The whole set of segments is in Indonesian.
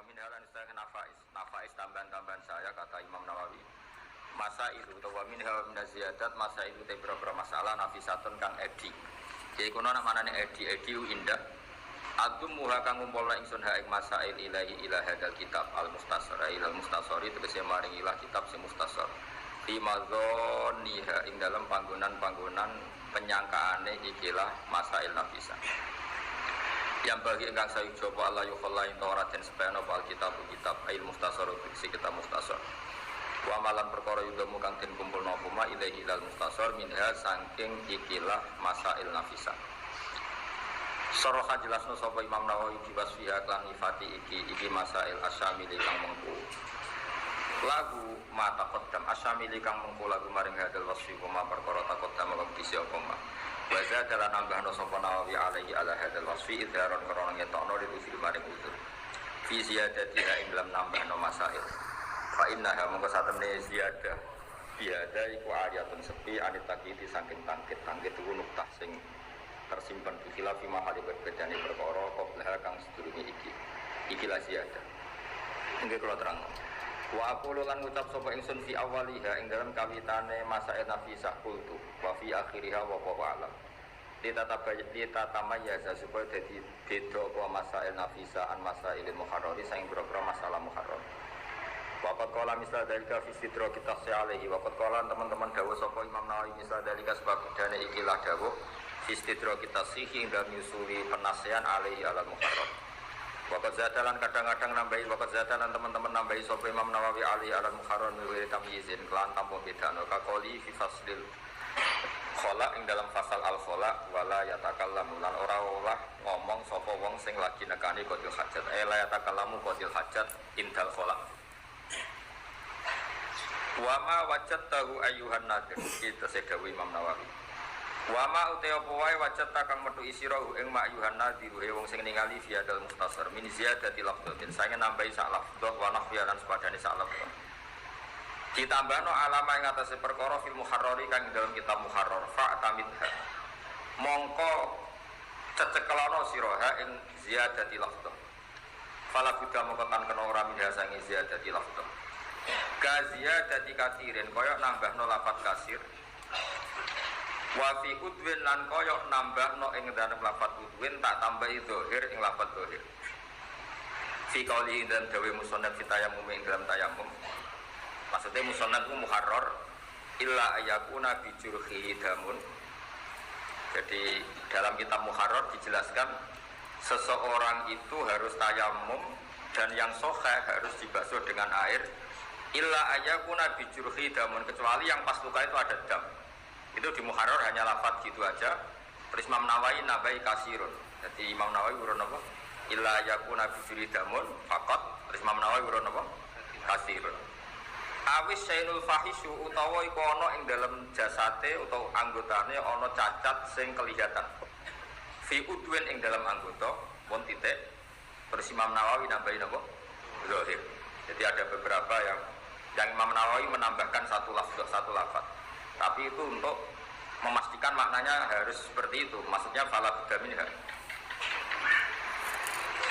min halan istana nafais tambahan-tambahan saya kata Imam Nawawi. Masa itu wa min halan ziyadat masa itu te beberapa masalah nafisatun kang edi. Jadi kono nak manane edi indah. Atum muha kang ngumpulna ingsun ha ing masail ilahi ila hadal kitab al mustasar ila mustasari tegese maring ilah kitab sing mustasar. Di mazoniha ing dalam panggonan-panggonan penyangkaane ikilah masail nafisah. Yang bagi engkang sayu coba Allah yukhalla ing Taurat dan sepeno kitab ail mustasar fiksi kitab mustasar. Wa malan perkara yudamu kang den kumpulna apa ilahi ilal mustasar minha saking ikilah masail nafisah. Soroha jelasno sapa Imam Nawawi diwasfiha klan ifati iki masail asyamili kang mengku. Lagu mata qaddam asyamili kang mengku lagu maring hadal wasfi koma perkara taqaddam kang disi apa mah. Wa zadalan nambahno sapa Nawawi alaihi ala hadal wasfi idharon krana ngetokno ditufil maring usul. Fi ziyadati ing dalam nambahno masail. Fa innaha mongko satemene ziyadah biada iku ayatun sepi anit takiti saking tangkit iku nuktah sing tersimpan di khilafi mahali berbedane perkara qablaha kang sedurunge iki la ziyadah. Nggih kula terang. Wa aqulu lan ngucap sapa ingsun fi awaliha ing dalam kawitane masail nafisah kultu wa fi akhiriha wa alam. Ditatamayyaza supaya dadi beda apa masail nafisah an masailil muharrari saing boro-boro masalah muharrar. Waqat qala misal dalika fi sidra kita alaihi waqat qala teman-teman dawuh sapa Imam Nawawi misal dalika sebab dane ikilah dawuh fi sidra kita sihi dan nyusuli penasihan alaihi alal muharram. Waqat zadalan kadang-kadang nambahi waqat zadalan teman-teman nambahi sapa Imam Nawawi alaihi alal muharram wa tamyizin kelan tanpa bedano kaqoli fi faslil khala ing dalam fasal al khala wala yatakallamu lan ora olah ngomong sapa wong sing lagi nekani qadil hajat la yatakallamu qadil hajat indal khala. Wama wajattahu ayyuhan nadir itu sedawu Imam Nawawi. Wama uta apa wae wajatta kang metu isirahu ing mak ayyuhan nadir wong sing ningali fi adal mustasar min ziyadati lafdhatin sange nambahi sak lafdhah wa nahwiyan sepadane sak lafdhah. Ditambahno alama ing atase perkara fil muharrari kang dalam kitab muharrar fa tamidha. Mongko cecekelana siraha ing ziyadati lafdhah. Fala buddha mongko tan kena ora minha sange ziyadati lafdhah. Gazia dadi kasirin koyok nambahno lafat kasir wa fi udwin lan koyok nambahno ing dalem lafat udwin tak tambahi zahir ing lafat zahir fi qauli dan dawe musannaf fitayamum ing dalam tayamum maksudnya musannaf itu muharrar illa ayakuna bijurhi damun. Jadi dalam kitab muharrar dijelaskan seseorang itu harus tayamum dan yang sahih harus dibasuh dengan air illa ayakuna bijurhi damun kecuali yang pas luka itu ada dam. Itu di muharrar hanya lafaz gitu aja. Terus Imam Nawawi nabai kasirun. Jadi Imam Nawawi urun apa? Illa ayakuna bijurhi damun faqat. Terus Imam Nawawi urun apa? Kasirun. Awis sainul fahisyu utawa iku ana ing dalam jasate utawa anggotane ana cacat sing kelihatan. Fi udwin ing dalam anggota pun titik. Terus Imam Nawawi nambahin apa? Zahir. Jadi ada beberapa yang Imam Nawawi menambahkan satu lafaz. Tapi itu untuk memastikan maknanya harus seperti itu. Maksudnya fala budda minha.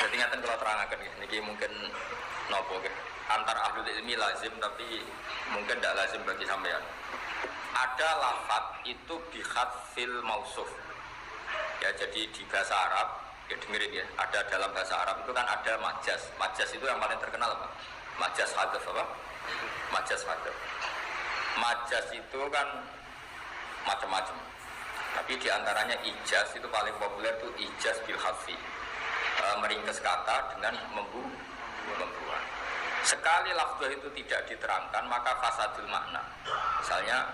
Jadi ngaten kalau terangaken niki mungkin nopo nggih. Antar ahlul ilmi lazim tapi mungkin tidak lazim bagi sampean. Ada lafaz itu bihadfil mausuf. Ya jadi di bahasa Arab ya dengerin ya. Ada dalam bahasa Arab itu kan ada majas. Majas itu yang paling terkenal apa? Majas hadaf apa? Majas hadaf. Majas itu kan macam-macam. Tapi diantaranya ijaz itu paling populer itu ijaz bil hadfi. Meringkas kata dengan membuang. Sekali lafzah itu tidak diterangkan maka fasadul makna. Misalnya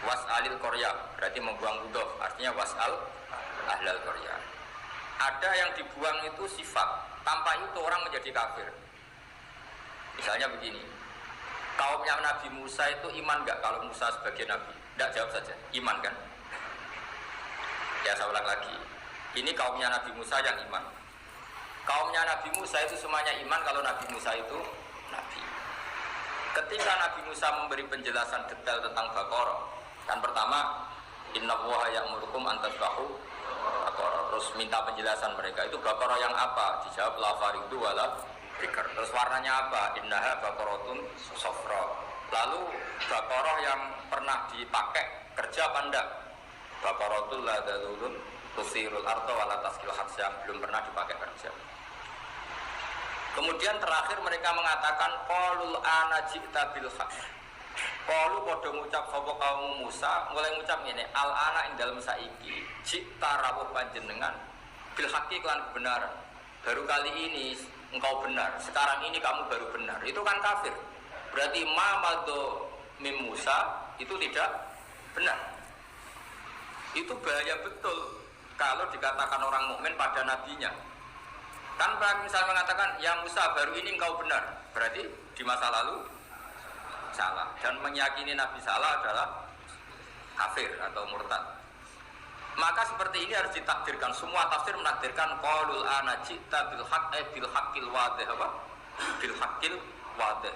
was'alil qarya berarti membuang mudhof, artinya was'al ahlal qarya. Ada yang dibuang itu sifat, tanpa itu orang menjadi kafir. Misalnya begini, kaumnya Nabi Musa itu iman enggak kalau Musa sebagai Nabi? Tidak, jawab saja, iman kan? Ya saya ulang lagi, ini kaumnya Nabi Musa yang iman. Kaumnya Nabi Musa itu semuanya iman kalau Nabi Musa itu Nabi. Ketika Nabi Musa memberi penjelasan detail tentang Baqarah, kan pertama, Inna Allaha ya'murukum an tasbahu Baqarah. Terus minta penjelasan mereka, itu Baqarah yang apa? Dijawab la faridu wala Bikar. Terus warnanya apa? Innaha baqaratun safra. Lalu baqarah yang pernah dipakai kerja apa enggak? Baqaratul la dalulun tusirul arda wala taskil hats yang belum pernah dipakai kerja. Kemudian terakhir mereka mengatakan qalul ana ji'ta bil haqq. Qalu padha ngucap sapa kaum Musa, mulai ngucap ngene, al ana ing dalem saiki ji'ta rawuh panjenengan bil haqqi kelan kebenaran. Baru kali ini engkau benar, sekarang ini kamu baru benar. Itu kan kafir. Berarti ma madho mim Musa itu tidak benar. Itu bahaya betul kalau dikatakan orang mukmin pada nabinya. Tanpa misalnya mengatakan ya Musa baru ini engkau benar, berarti di masa lalu salah, dan meyakini Nabi salah adalah kafir atau murtad. Maka seperti ini harus ditakdirkan. Semua tafsir menakdirkan qaulul ana ji'ta bil haqq bil haqqil wadih apa? Bil haqqil wadih.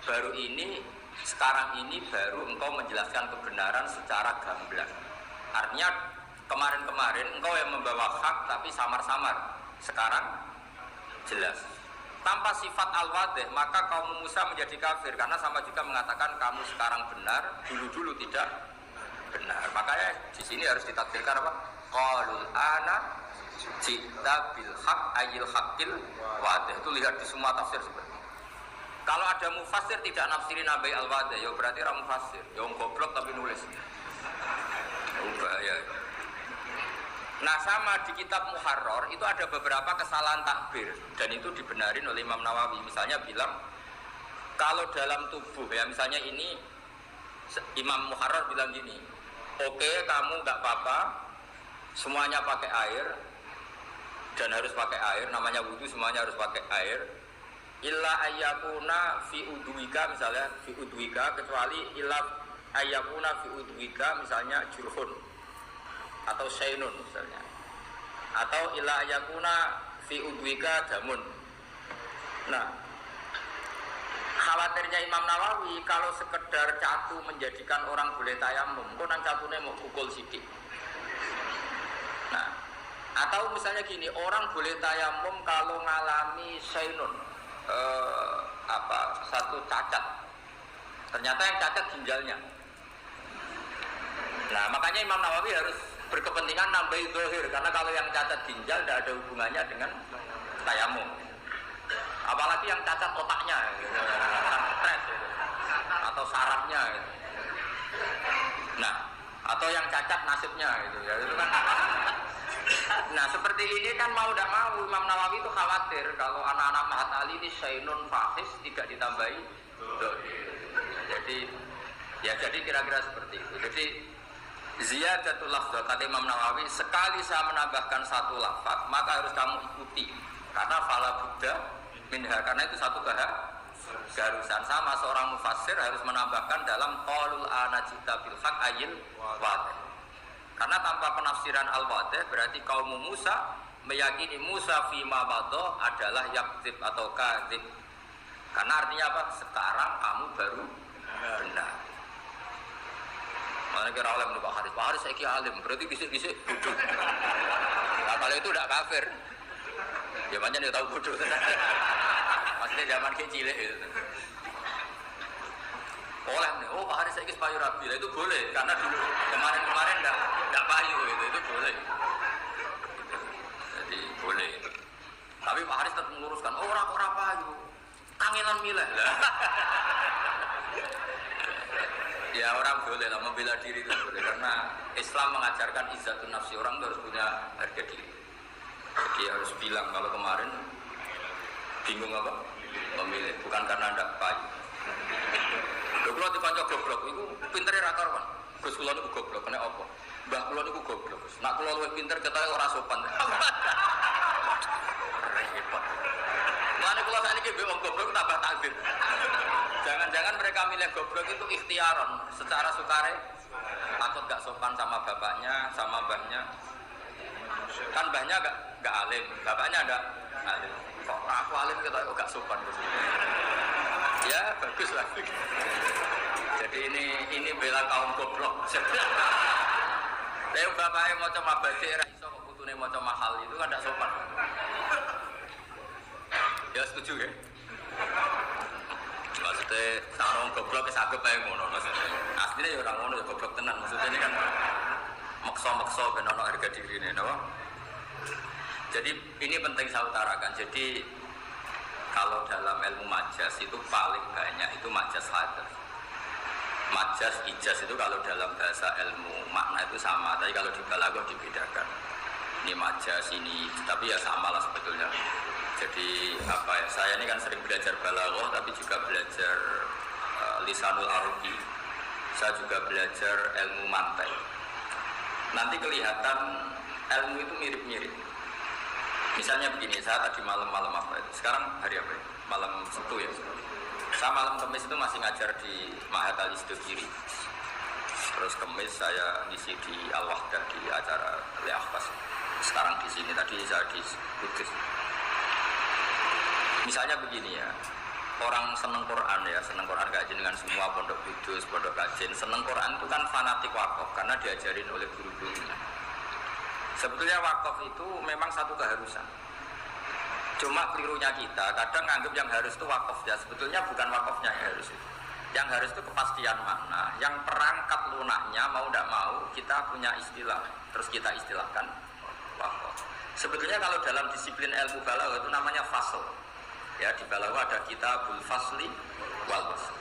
Baru ini, sekarang ini baru engkau menjelaskan kebenaran secara gamblang. Artinya kemarin-kemarin engkau yang membawa hak tapi samar-samar. Sekarang jelas. Tanpa sifat al-wadih maka kaum Musa menjadi kafir karena sama juga mengatakan kamu sekarang benar, dulu-dulu tidak benar. Makanya di sini harus ditakdirkan apa? Qalul ana ji'ta bil haqq ayil haqqil wadih. Itu lihat di semua tafsir seperti itu. Kalau ada mufassir tidak nafsirin nabi al-wadih, ya berarti orang mufassir. Ya goblok tapi nulis. Bahaya. Nah sama di kitab Muharrar itu ada beberapa kesalahan takbir dan itu dibenarin oleh Imam Nawawi. Misalnya bilang kalau dalam tubuh ya misalnya ini Imam Muharrar bilang gini, oke, kamu nggak apa-apa semuanya pakai air dan harus pakai air, namanya wudhu semuanya harus pakai air. Illa ayyakuna fi udwika misalnya fi udwika, kecuali illa ayyakuna fi udwika misalnya jurhun atau syainun misalnya, atau ila yakuna fi udwika damun. Nah khawatirnya Imam Nawawi kalau sekedar catu menjadikan orang boleh tayamum, kok nang catune mau pukul sidik. Nah atau misalnya gini, orang boleh tayamum kalau ngalami syainun satu cacat, ternyata yang cacat ginjalnya. Nah makanya Imam Nawawi harus berkepentingan nambahi zahir, karena kalau yang cacat ginjal tidak ada hubungannya dengan tayamum. Apalagi yang cacat otaknya gitu, stres gitu, atau sarafnya gitu. Nah atau yang cacat nasibnya gitu ya, itu kan. Nah seperti ini kan mau tidak mau Imam Nawawi itu khawatir kalau anak-anak Mahat Ali ini syainun fahis tidak ditambahi zahir. Jadi kira-kira seperti itu. Jadi ziyadatul lafzah kata Imam Nawawi, sekali saya menambahkan satu lafaz maka harus kamu ikuti karena fala buddha minha, karena itu satu garusan. Sama seorang mufassir harus menambahkan dalam qaulul ana ji'ta bil haqq ayil wadih, karena tanpa penafsiran al-wadih berarti kaum Musa meyakini Musa fima wadho adalah yakzib atau kadzib, karena artinya apa? Sekarang kamu baru benar. Mana kira alim nih Pak Haris saya alim, berarti kisik-kisik bodoh. Nah kalau itu tidak kafir, zamannya dia tahu bodoh. Maksudnya zaman kecil itu. Oleh nih, oh Pak Haris saya payu rabi, itu boleh, karena dulu kemarin tidak payu itu boleh. Jadi boleh. Tapi Pak Haris tetap meluruskan, oh orang payu, kangenan milah. Ya orang boleh lah membela diri itu boleh, karena Islam mengajarkan izzatun nafsi, orang harus punya harga diri. Jadi harus bilang kalau kemarin bingung apa memilih, bukan karena tidak payu. Kalau dipanjang goblok, itu pinternya rakar kan. Gus kula niku goblok, kena apa? Mbah kula niku goblok. Nak kula luwih pinter ketoke ora sopan. Repot. Mulane kula sakniki mbek wong goblok tambah takdir. Jangan-jangan mereka milih goblok itu ikhtiaron, secara sukare, takut gak sopan sama bapaknya, sama mbahnya. Kan mbahnya gak alim, bapaknya ada alim. Kok aku alim kita kok gak sopan. Ya bagus lah. Jadi ini bela kaum goblok. Lha bapaknya maca mabadi ra iso kok putune maca mahal, itu kan gak sopan. Ya setuju ya? Maksudnya sarung goblok wis agep ae ngono maksudnya. Asline ya ora ngono ya goblok tenan maksudnya ini kan maksa-maksa ben ono harga dirine napa. Jadi ini penting saya utarakan. Jadi kalau dalam ilmu majas itu paling banyak itu majas hadas. Majas ijaz itu kalau dalam bahasa ilmu makna itu sama, tapi kalau di balaghah dibedakan. Ini majas ini, tapi ya sama lah sebetulnya. Jadi apa ya? Saya ini kan sering belajar balaghah, tapi juga belajar lisanul arabi. Saya juga belajar ilmu mantek. Nanti kelihatan ilmu itu mirip-mirip. Misalnya begini, saya tadi malam-malam apa itu? Sekarang hari apa ya? Malam Sabtu ya. Saya malam Kamis itu masih ngajar di Ma'had Al-Istidhiri. Terus Kamis saya ngisi di Al-Wahdah di acara Al-Akhbas. Sekarang di sini, tadi saya di Kudus. Misalnya begini ya, orang seneng Quran ya, seneng Quran kajian dengan semua pondok Kudus, pondok kajian. Seneng Quran itu kan fanatik wakaf karena diajarin oleh guru-gurunya. Sebetulnya wakaf itu memang satu keharusan. Cuma kelirunya kita, kadang nganggap yang harus itu wakafnya. Sebetulnya bukan wakafnya yang harus itu. Yang harus itu kepastian makna. Yang perangkat lunaknya mau tidak mau kita punya istilah. Terus kita istilahkan wakaf. Sebetulnya kalau dalam disiplin ilmu balaghah itu namanya fasl. Ya di balaghah ada kitabul fasli wal wasl.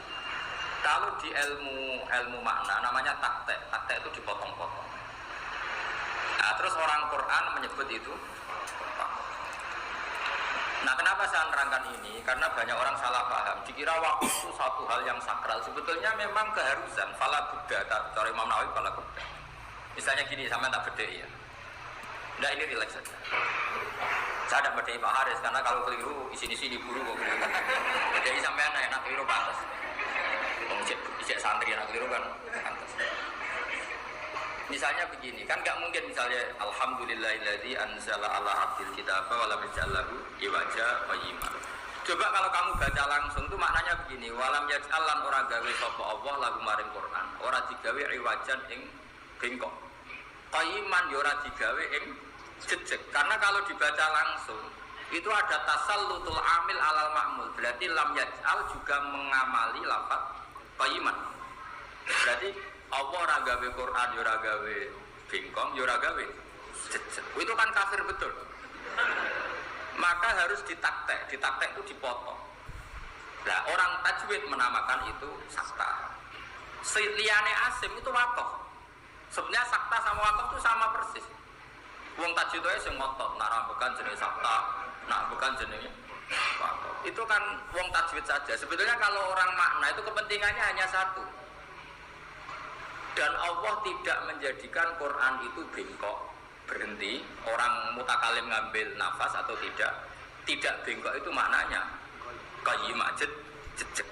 Kalau di ilmu makna namanya taktek. Taktek itu dipotong-potong. Nah, terus orang Quran menyebut itu. Nah, kenapa saya nerangkan ini? Karena banyak orang salah paham. Dikira wakaf itu satu hal yang sakral. Sebetulnya memang keharusan. Fala Buddha, cara Imam Nawawi fala Buddha. Misalnya gini, sama tak beda ya. Nah, ini relax saja. Saya tidak beda Pak Haris karena kalau keliru sini buru kok. Jadi sampai enak keliru pantas. Ijek santri anak keliru kan pantas. Misalnya begini, kan nggak mungkin misalnya alhamdulillahilladzi anzala ala abdil kitaba wa lam yaj'al lahu iwaja qayyima. Coba kalau kamu baca langsung tuh maknanya begini, walam yaj'al lan ora gawe sapa Allah lagu maring Quran, ora digawe iwajan ing bengkok. Qayyiman ya ora digawe ing jejeg. Karena kalau dibaca langsung itu ada tasallutul amil alal ma'mul. Berarti lam yaj'al juga mengamali lafaz qayyiman. Berarti Allah ora gawe Quran, ya ora gawe bengkong, ya ora gawe jejeg. Itu kan kafir betul. Maka harus ditaktek itu dipotong. Nah, orang tajwid menamakan itu sakta. Liyane asim itu wakaf. Sebenarnya sakta sama wakaf itu sama persis. Wong tajwid itu sing ngotot, nak bukan jenis sakta, nak bukan jenis wakaf. Itu kan wong tajwid saja. Sebetulnya kalau orang makna itu kepentingannya hanya satu. Dan Allah tidak menjadikan Quran itu bengkok, berhenti. Orang mutakalim ngambil nafas atau tidak bengkok itu maknanya qayyimah jejeg.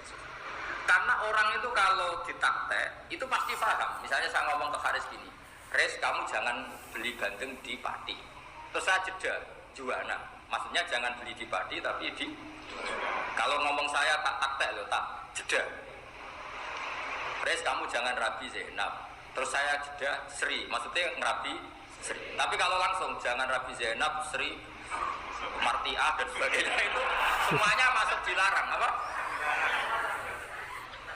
Karena orang itu kalau ditaktek itu pasti paham. Misalnya saya ngomong ke Haris gini, Haris kamu jangan beli bandeng di Pati. Terus saya jeda juana. Maksudnya jangan beli di Pati tapi di. Kalau ngomong saya tak taktek loh, tak jeda. Res kamu jangan rabi Zainab. Terus saya jeda Sri, maksudnya ngerabi Sri. Tapi kalau langsung jangan rabi Zainab, Sri, Martiah dan sebagainya itu semuanya masuk dilarang, apa?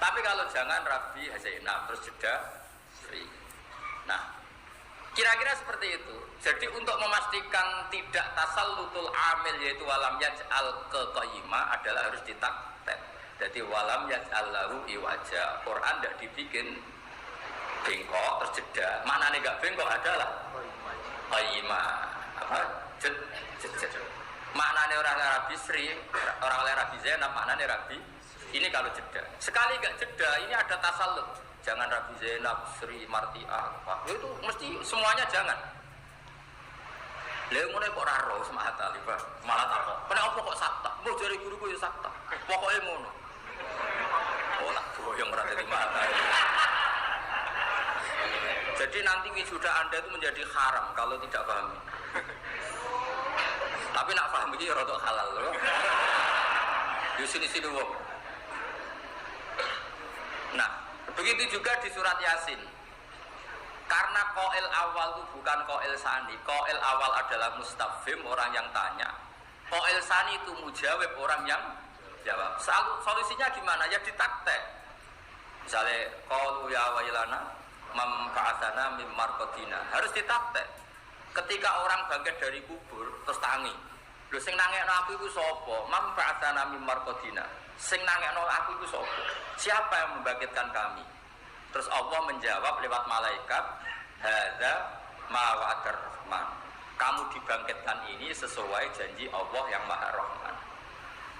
Tapi kalau jangan rabi Zainab, terus jeda Sri. Nah, kira-kira seperti itu. Jadi untuk memastikan tidak tasallutul amil yaitu walam yaj'al ke qayyimah adalah harus ditaktek. Jadi walam yaj'al lahu iwaja. Quran tidak dibikin bengkok terus jeda. Maknanya enggak bengkok adalah qayyimah. Apa? Jed. Maknanya orang Arabi Sri, orang Arabi Zainab, maknanya Arabi. Ini kalau jeda. Sekali enggak jeda, ini ada tasallut. Jangan Rabi Zainab, Sri, Martiah, apa. Itu mesti semuanya jangan. Lha ngene kok ora ro semangat ali, Pak. Malah takok. Kenapa kok sakta? Mbok jare guruku ya sakta. Pokoke ngono. Oh, tak boyong ora dadi mata. Jadi nanti wisuda Anda itu menjadi haram kalau tidak paham. Tapi nak paham iki rada halal loh. Di sini wong. Nah, begitu juga di surat Yasin. Karena qail awal itu bukan qail sani. Qail awal adalah mustafhim, orang yang tanya. Qail sani itu mujawab orang yang jawab. Solusinya gimana? Ya ditaktek. Misalnya qalu ya wailana mam ba'atsana mim marqadina. Harus ditaktek. Ketika orang bangkit dari kubur terus tangi. Lho sing nangekno aku iku sapa? Mam ba'atsana mim marqadina. Sing nangekno aku iku sapa? Siapa yang membangkitkan kami? Terus Allah menjawab lewat malaikat, hadza ma wa'adar rahman. Kamu dibangkitkan ini sesuai janji Allah yang Maha Rahman.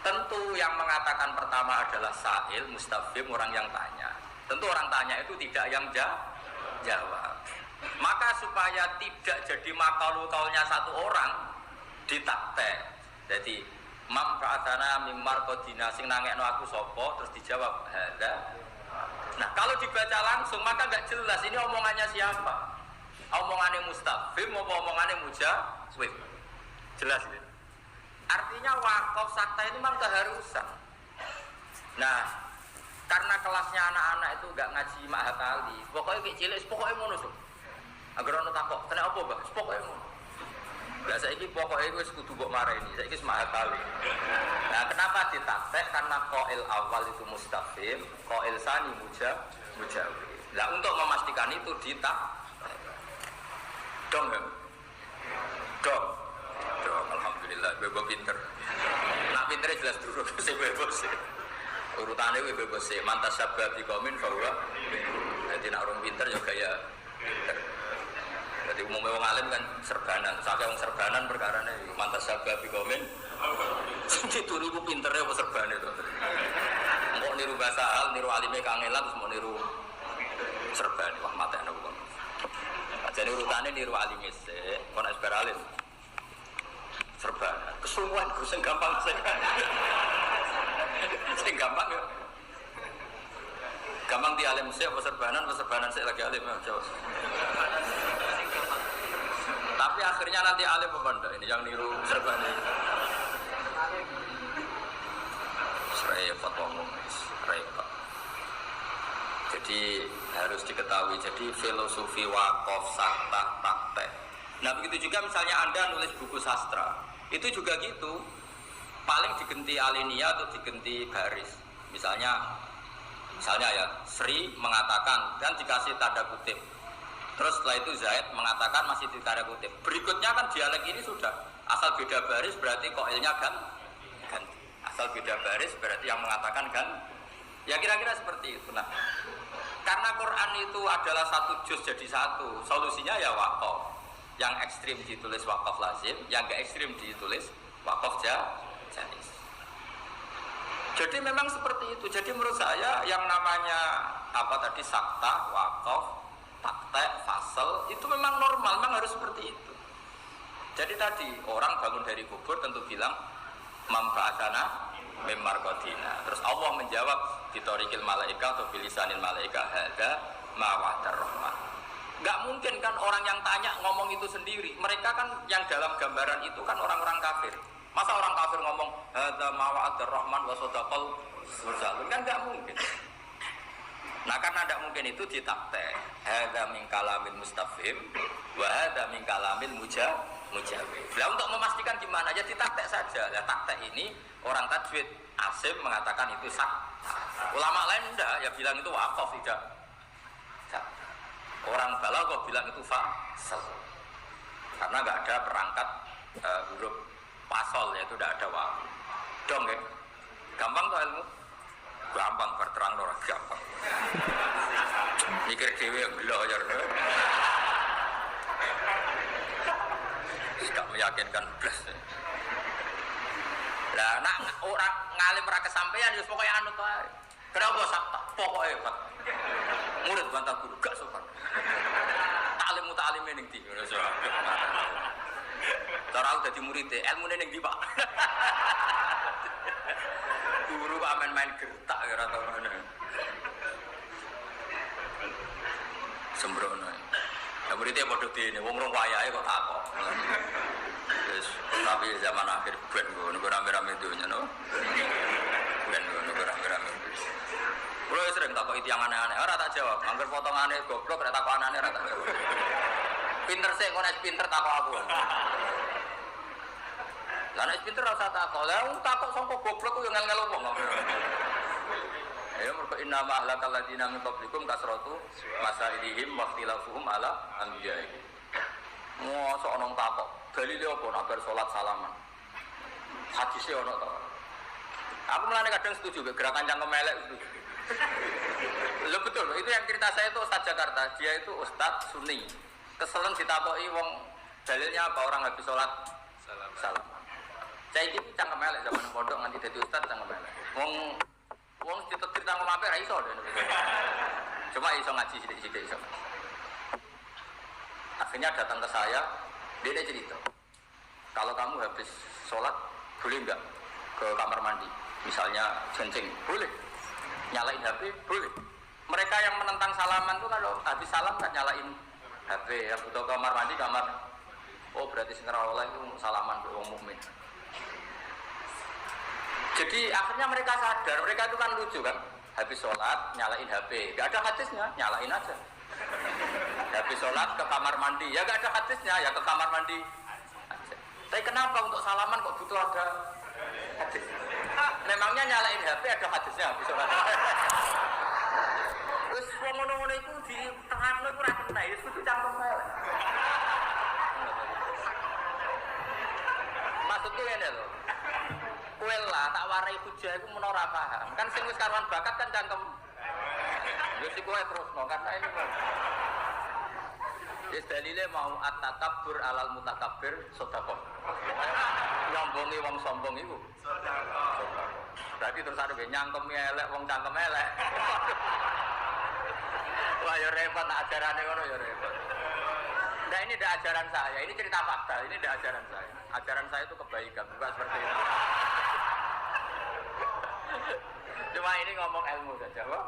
Tentu yang mengatakan pertama adalah sa'il, mustafhim, orang yang tanya. Tentu orang tanya itu tidak yang jawab. Maka supaya tidak jadi makalu-kaulnya satu orang ditaktek. Jadi mam ba'atsana mim marqadina sing nangekno aku sapa terus dijawab hadza. Nah, kalau dibaca langsung maka enggak jelas ini omongannya siapa. Omongannya mustafhim apa omongannya mujawib. Jelas ini. Artinya wakaf sakta ini memang keharusan. Nah, karena kelasnya anak-anak itu enggak ngaji mahakali. Pokoknya kayak cilik, pokoknya ngono tuh. Agar ono takok, kena apa, Mbak? Pokoknya ngono. Lah saiki pokoknya wis kudu mbok mareni. Saiki wis mahakali. Nah, kenapa ditaktek? Karena qail awal itu mustafhim, qail sani mujawib. Lah untuk memastikan itu dong ya? Dong. Alhamdulillah, bebo pinter. Nak pinternya jelas dulu, si bebo sih. Urutannya bebo sih. Mantas sabab di komen bahwa jadi nak orang pinter juga ya pinter. Jadi umumnya orang alim kan serbanan. Saya orang serbanan perkara ini mantas sabab di komen. Itu niru pinternya apa serban itu. Mau niru bahasa hal, niru alimnya kangelan, terus mau niru serban. Wah mata enak bukan. Jadi urutannya niru alimis, kono esber alim, serban, kesungguhan, sing gampang sing gampang ya, gampang di alim sih, apa serbanan sih lagi alim, coba. Tapi akhirnya nanti alim apa enggak ini yang niru serban ini, repot ngomong, repot. Jadi harus diketahui, jadi filosofi wakaf, sakta, taktek. Nah begitu juga misalnya Anda nulis buku sastra, itu juga gitu. Paling digenti alinea atau digenti garis. Misalnya ya Sri mengatakan dan dikasih tanda kutip. Terus setelah itu Zaid mengatakan masih di tanda kutip. Berikutnya kan dialek ini sudah asal beda baris berarti koilnya ganti. Asal beda baris berarti yang mengatakan ganti. Ya kira-kira seperti itu. Nah, karena Quran itu adalah satu juz jadi satu, solusinya ya wakaf. Yang ekstrim ditulis wakaf lazim, yang enggak ekstrim ditulis wakaf jaiz. Jadi memang seperti itu. Jadi menurut saya yang namanya apa tadi sakta, wakaf, taktek, fasal itu memang normal, memang harus seperti itu. Jadi tadi orang bangun dari kubur tentu bilang manfaatana mim marqadina. Terus Allah menjawab bitorikil malaika atau bilisanil malaika hadza ma wa'adar rahman. Enggak mungkin kan orang yang tanya ngomong itu sendiri. Mereka kan yang dalam gambaran itu kan orang-orang kafir. Masa orang kafir ngomong hadza ma wa'adar rahman wa sadaqal mursalun kan enggak mungkin. Nah karena tidak mungkin itu ditaktek. Hadza min kalamil mustafhim wa hadza min kalamil mujawib. Nah untuk memastikan gimana aja ditaktek saja. Nah taktek ini orang tajwid Asim mengatakan itu sak. Ulama lain enggak, ya bilang itu wakaf tidak. Orang balaghah bilang itu fasal. Karena enggak ada perangkat huruf pasol, yaitu tidak ada wawu. Dong ya. Gampang tuh ilmu? Gampang berterang orang gampang. Mikir dhewe yang gelo aja. Tidak meyakinkan blas. Lah nak orang ngalim ora kesampaian ya pokoknya anut wae. Kenapa sakta? Pokoknya hebat. Murid bantah guru gak sopan. Taklim ning ndi ngono so. Cara aku dadi murid ilmune ning ndi, Pak? Guru kok main gertak ya ora tau ngono. Sembrono. Ya muridnya padha dene wong rong wayahe kok takok. Yes, tapi zaman akhir ben ngono rame-rame dunya no. Ben ngono rame-rame. Kulo sering takok itu yang aneh-aneh, ora tak jawab. Angger potongane goblok ora takok aneh ora tak jawab. Pinter sih ngono pinter takok aku. Lah nek pinter ora usah takok. Lah wong takok sangko goblok ku yo ngel-ngel wong. Ya mergo inna ma ahlakal ladina min qablikum kasratu masailihim wa ikhtilafuhum ala anbiya'i. Mosok ana takok, dalile apa nek bar salat salaman. Hadise ana to. Aku mulane kadang setuju gerakan cangkem elek setuju. Loh betul, itu yang cerita saya itu Ustaz Jakarta, dia itu Ustaz Sunni. Keselen ditakoki wong dalilnya apa orang habis sholat salam. Saya itu cangkem elek zaman pondok nganti dadi Ustaz cangkem elek. Wong ditetir cangkem apik ra iso deh. Cuma iso ngaji sithik-sithik iso. Akhirnya datang ke saya, dia cerita. Kalau kamu habis sholat boleh enggak ke kamar mandi? Misalnya kencing, boleh. Nyalain HP, boleh. Mereka yang menentang salaman tuh kalau habis salam nggak nyalain HP, ya butuh kamar mandi kamar. Oh berarti sekarang oleh itu salaman ke orang mukmin. Jadi akhirnya mereka sadar, mereka itu kan lucu kan, habis sholat nyalain HP, nggak ada hadisnya, nyalain aja. Habis sholat ke kamar mandi, ya nggak ada hadisnya, ya ke kamar mandi. Tapi kenapa untuk salaman kok butuh ada hadis? Memangnya nyalain HP ada hadisnya habis sholat. Terus ngono-ngono itu di tengah-tengah itu rakyat naik, itu kudu cangkem melek. Maksudku ini loh, kue lah tak warai hujah itu menora paham. Kan sing wis karuan bakat kan cangkem. Ya si kue terus no, karena ini kok. Yes, dalile mau at-takabbur alal mutakabbir sedekah. Nyombongi wong sombong iku sedekah. Berarti terus ada nyangkem elek wong cangkem elek. Wah ya repot ajarane ngono ya repot. Nah ini tidak ajaran saya, ini cerita fakta, ini tidak ajaran saya. Ajaran saya itu kebaikan, bukan seperti itu. Cuma ini ngomong ilmu saja, kok.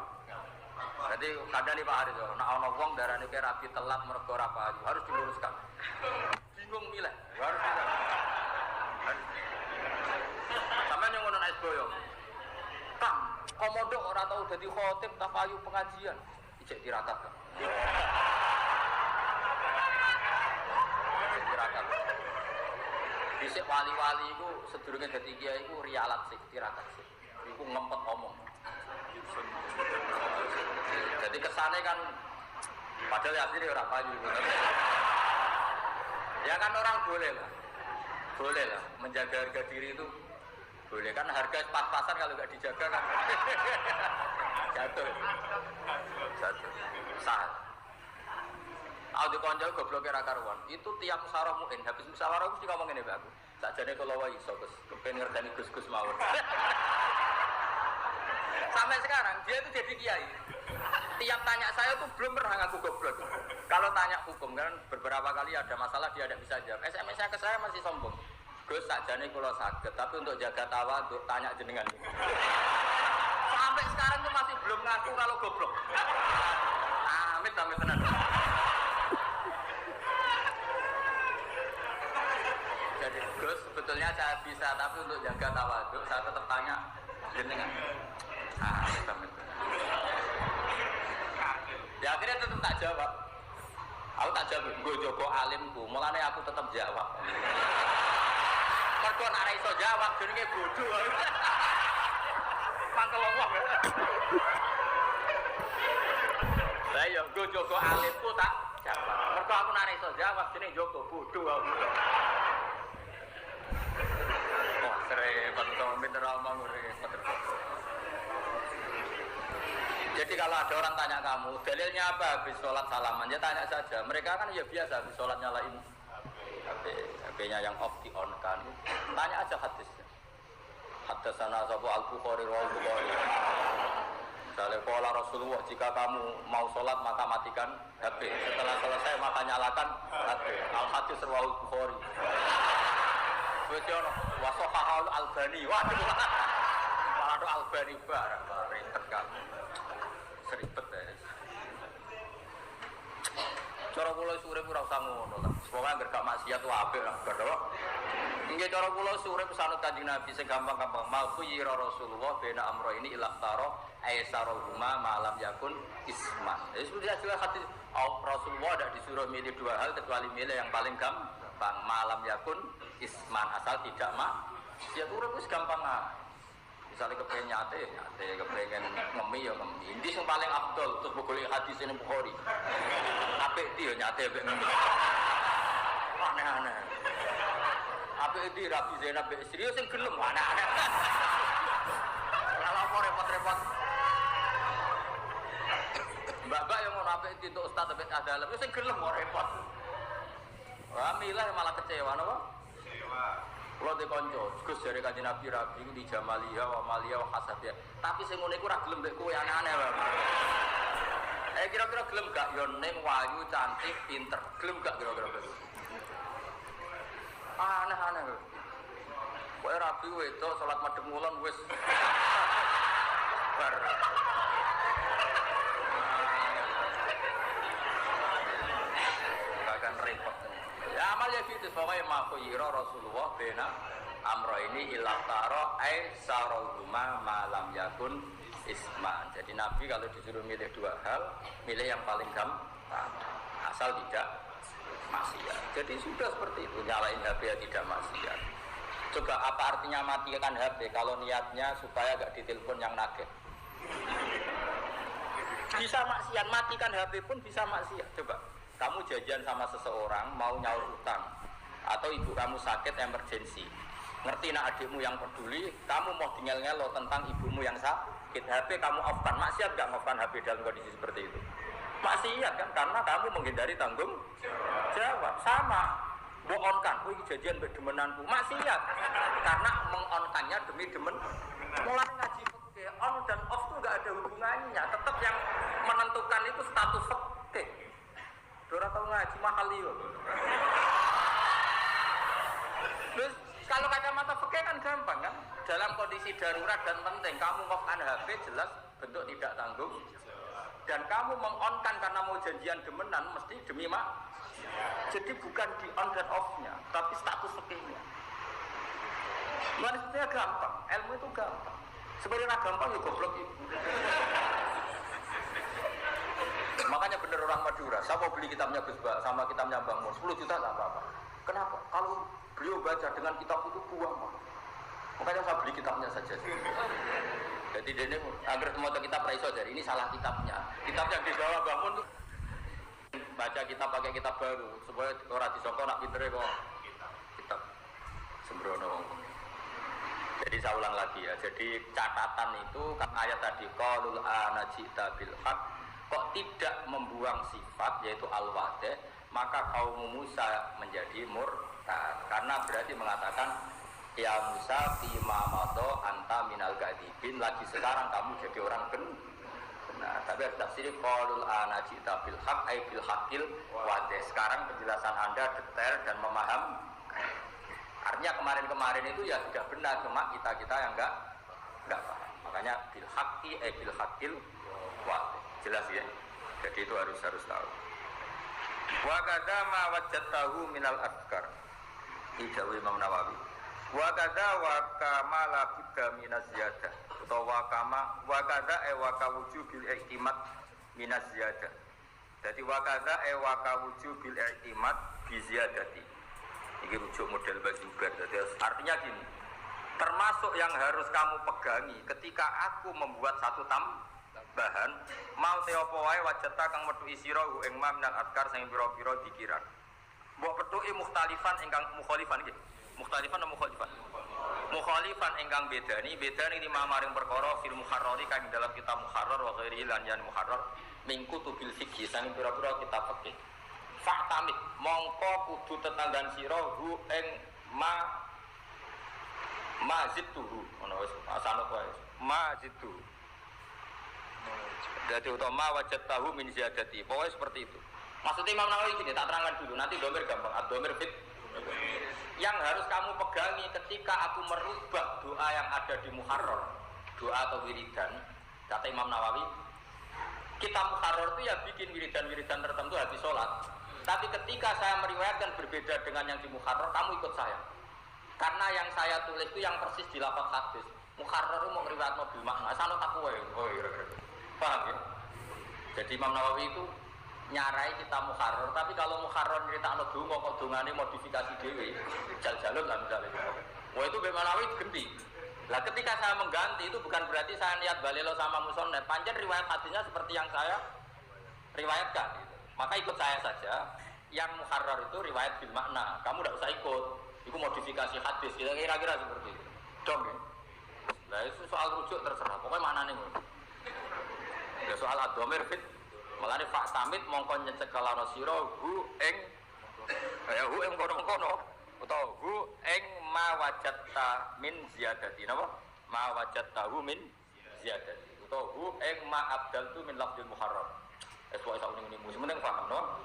Jadi kadang nih Pak Haris, nak ono wong darane ki rapi telat mergo ora payu, harus diluruskan. Bingung milih, harus milih. Sampeyan yang ngono nek boyo. Kang, komodo ora tau dadi khotib ta payu pengajian, ijek tirakat. Tirakat. Dhisik wali-wali iku sedurunge dadi kiai iku rialat sik, tirakat sik. Iku ngempet omong. Jadi kesane kan padahal ya asli orang payu. Ya kan orang boleh lah menjaga harga diri itu boleh kan, harga pas-pasan kalau nggak dijaga kan jatuh sah. Aku dikonjol goblok kira karuan itu tiap musyawarah muin habis musyawarah aku sih ngomong ini aku sakjane kalau wae iso Gus kepen ngerteni Gus-gus mawon. Sampai sekarang dia itu jadi kiai. Tiap tanya saya tuh belum pernah ngaku goblok. Kalau tanya hukum kan beberapa kali ada masalah dia tidak bisa jawab. SMS-nya ke saya masih sombong. Gus sakjane kula saged, tapi untuk jaga tawadhu tanya jenengan. Sampai sekarang tuh masih belum ngaku kalau goblok. Amit tenan. Jadi Gus sebetulnya saya bisa, tapi untuk jaga tawadhu saya tetap tanya jenengan. Amit. Ya akhirnya tetap tak jawab. Aku tak jawab, gue Joko alimku, mulane aku tetap jawab. Mergo nek ora iso jawab jenenge bodoh. Mangkel wong. Lah ya gue Joko alimku tak jawab. Mergo aku nek ora iso jawab jenenge Joko bodoh aku. Oh, repot to mineral mangure. Jadi kalau ada orang tanya kamu, dalilnya apa habis sholat salaman? Ya tanya saja. Mereka kan ya biasa habis sholat nyalain HP-nya yang off di on kan. Tanya aja hadisnya. Haddatsana Abu Al-Bukhari wa Al-Bukhari. Misalnya qala Rasulullah, jika kamu mau sholat maka matikan HP. Setelah selesai maka nyalakan HP. Al-Hadis riwayat Bukhari. Wis yo wa sahahul Albani. Waduh. Waduh Albani barang ribet kamu. Seribet ya. Cara kula urip ora usah ngono ta. Pokoke anggere gak maksiat wae apik ra berdoa. Nggih cara kula urip sanut Kanjeng Nabi sing gampang-gampang. Mauku yira Rasulullah bena amro ini ilah taro aisarahuma malam yakun isman. Ya sudah jelas hati Rasulullah tidak disuruh milih dua hal kecuali milih yang paling gampang. gampang. Malam yakun isman asal tidak ya urip wis gampang ah. Misalnya kepengen nyate, kepengen ngemi ya ngemi. Ini yang paling afdol untuk boleh hadis ini Bukhari. Apik dia nyate apik ngemi. Aneh-aneh. Apik di Rabi Zainab serius yang gelem aneh-aneh. Kalau mau repot-repot. Mbak-mbak yang mau apik di untuk Ustaz apik ada lebih sing gelem mau repot. Wah, milah malah kecewa napa? Kecewa. Kalau di konco, Gus dari Kanjeng Nabi Rabi di Jamaliyah, wa Maliyah, wa Hasabiyah. Tapi sing ngene iku ora gelem mbek kowe aneh-aneh wae. Kira-kira gelem gak yo ning wayu cantik pinter. Gelem gak kira-kira begitu? Aneh-aneh. Kowe Rabi wedok salat madhep ngulon wis bar. Bahkan repot. Ya amal ya gitu pokoknya makhuyira Rasulullah bena amro ini ilah taro ay sarahuma malam yakun isman. Jadi Nabi kalau disuruh milih dua hal, milih yang paling gampang asal tidak maksiat. Jadi sudah seperti itu, nyalain HP ya tidak maksiat. Coba apa artinya matikan HP kalau niatnya supaya gak ditelepon yang nagih? Bisa maksiat, matikan HP pun bisa maksiat. Coba kamu jajan sama seseorang mau nyaur utang atau ibu kamu sakit emergensi, ngerti nak adikmu yang peduli, kamu mau tinggal-ngelo tentang ibumu yang sakit, HP kamu off-kan, maksiat gak off-kan HP dalam kondisi seperti itu? Maksiat kan, karena kamu menghindari tanggung jawab. Sama on-kan, ini jajan demenanku, maksiat karena meng-on-kannya demi demen. Mulai ngaji fikih, on dan off itu gak ada hubungannya, tetap yang menentukan itu status fikih. Dora tahu ngaji mahal itu. Terus kalau kacamata fikih kan gampang kan? Dalam kondisi darurat dan penting, kamu off-kan HP jelas bentuk tidak tanggung. Dan kamu meng-on-kan karena mau janjian demenan mesti demi mak. Jadi bukan di on dan off-nya, tapi status fikihnya. Maksudnya gampang, ilmu itu gampang. Sebenarnya gampang ya goblok itu. Makanya bener orang Madura, saya mau beli kitabnya Gus Ba sama kitabnya Bang Mun 10 juta tak apa-apa. Kenapa? Kalau beliau baca dengan kitab itu buang, makanya saya beli kitabnya saja. Jadi dia ini agar semua kitab raiso dari ini salah kitabnya. Kitab yang dibawa Bang Mun tuh baca kitab pakai kitab baru supaya orang disangka nak pintere kok kitab sembrono. Jadi saya ulang lagi ya. Jadi catatan itu kan ayat tadi qalul anajita bil haq, kok tidak membuang sifat yaitu al-wadih, maka kaum Musa menjadi murtad karena berarti mengatakan ya Musa fima madha anta minal kadhibin, lagi sekarang kamu jadi orang benar. Tapi harus tafsir qalul anajita bil haq ay bil haqqil wadih. Sekarang penjelasan Anda detail dan memaham. Artinya kemarin-kemarin itu ya sudah benar, cuma kita yang enggak paham. Makanya bil haqqi ay bil haqqil wadih. Jelas ya, jadi itu harus tahu. Wa kadza ma wajadtahu minal adkar, Ijawi Imam Nawawi. Wa kadza wa kama la budda minaz ziyadah, atau wa kama wa kadza wa ka wujubil i'timad minaz ziyadah. Jadi wa kadza wa ka wujubil i'timad bi ziyadati. Ini rujuk model Bajuber. Jadi artinya gini, termasuk yang harus kamu pegangi ketika aku membuat satu bahan mau teopo wae wajata kang metu isira ing minal adkar sing pira-pira dikiran. Mbok petuki mukhtalifan ingkang mukhalifan nggih. Mukhtalifan atau mukhalifan? Mukhalifan ingkang bedani lima maring perkara fil muharrari kang dalam kitab muharrar wa ghairi lan yan muharrar min kutubil fikih sing pira-pira kitab fikih. Faktamit mongko kudu tetanggan sira hu ing mazidtuhu ono wis asane wae mazidtuhu. Jadi utama wajat tahu min ziyadati. Pokoknya seperti itu. Maksudnya Imam Nawawi gini, tak terangkan dulu. Nanti domir gampang. Domir fit. Yang harus kamu pegangi ketika aku merubah doa yang ada di Muharrar, doa atau wiridan, kata Imam Nawawi, kita Muharrar itu ya bikin wiridan-wiridan tertentu habis sholat. Tapi ketika saya meriwayatkan berbeda dengan yang di Muharrar, kamu ikut saya. Karena yang saya tulis itu yang persis di lafaz hadis. Muharrar itu mau riwayat mobil makna. Sanut aku wae. Oh, kira-kira. Paham ya? Jadi Imam Nawawi itu nyarai kita mukharrar, tapi kalau mukharrar nyeritakno donga kok dongane modifikasi dhewe, jal-jalun lah misalnya. Wah itu Bemanawi ganti. Lah ketika saya mengganti itu bukan berarti saya niat balelo sama musonnet. Pancen riwayat hadisnya seperti yang saya riwayatkan. Gitu. Maka ikut saya saja. Yang mukharrar itu riwayat bil makna. Kamu tidak usah ikut. Itu modifikasi hadis. Kira-kira seperti itu. Dong ya. Nah itu soal rujuk terserah. Pokoknya mana nih? Ya soal ad-dhamir fit. Malane Pak Samit mongko nyecekelana sira hu ing ya hu ing kono-kono utawa hu ing ma wajatta min ziyadati napa ma wajattahu min ziyadati utawa hu ing ma abdaltu min lafzil muharram wis wae sak ngene mesti meneng paham no.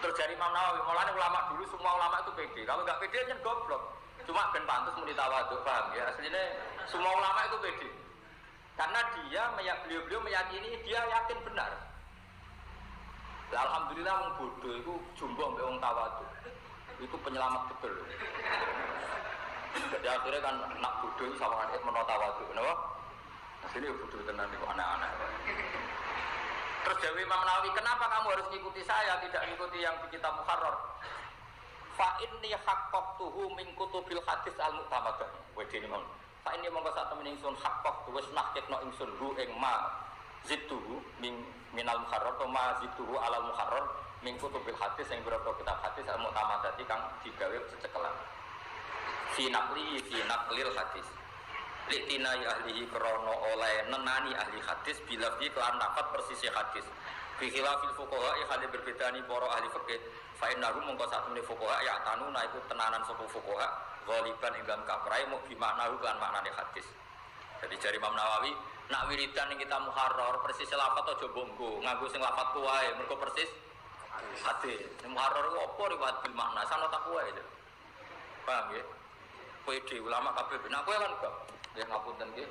Terus dari Imam Nawawi mulane ulama dulu semua ulama itu pede kalau enggak pede nya goblok cuma ben pantes muni tawadhu paham ya aslinya semua ulama itu pede karena beliau meyakini dia yakin benar. Alhamdulillah wong bodoh itu jumbo mbek wong tawadhu. Itu penyelamat betul. Jadi akhirnya kan nak bodoh sama kan menawa tawadhu, kenapa? Asline bodoh tenan iku anak-anak. Terus Jawa Imam Nawawi, kenapa kamu harus ngikuti saya tidak ngikuti yang di kitab Muharrar? Fa inni haqqaqtuhu min kutubil hadis al-mu'tamadah. Wedine mon. Fa inni mongko sak temen ingsun haqqaqtu wis nahketno ingsun hu ing ma zituhu minal muharrar atau ma zituhu alal muharrar min kutubil hadis yang berapa kitab hadis al-mu'tamadati kang digawe secekelan fi naqlil hadis litinai ahlihi krono oleh nenani ahli hadis bila fi kelan dapat persisi hadis fi khilafil fuqaha hale berbeda ni para ahli fikih fa innahu mongko satune fuqaha ya tanuna iku tenanan sapa fuqaha ghaliban ing dalam kaprai mau gimana kan maknane hadis. Jadi jari Imam Nawawi nak wiridan yang kita muharrar persis lafat aja bonggo nganggo sing lafat kuwae mergo persis hadis. Muharrar ku apa riwayat bil makna sana tak kuwae aja. Paham ya? PD ulama kabeh nak kowe kan kok ya ngapunten nggih.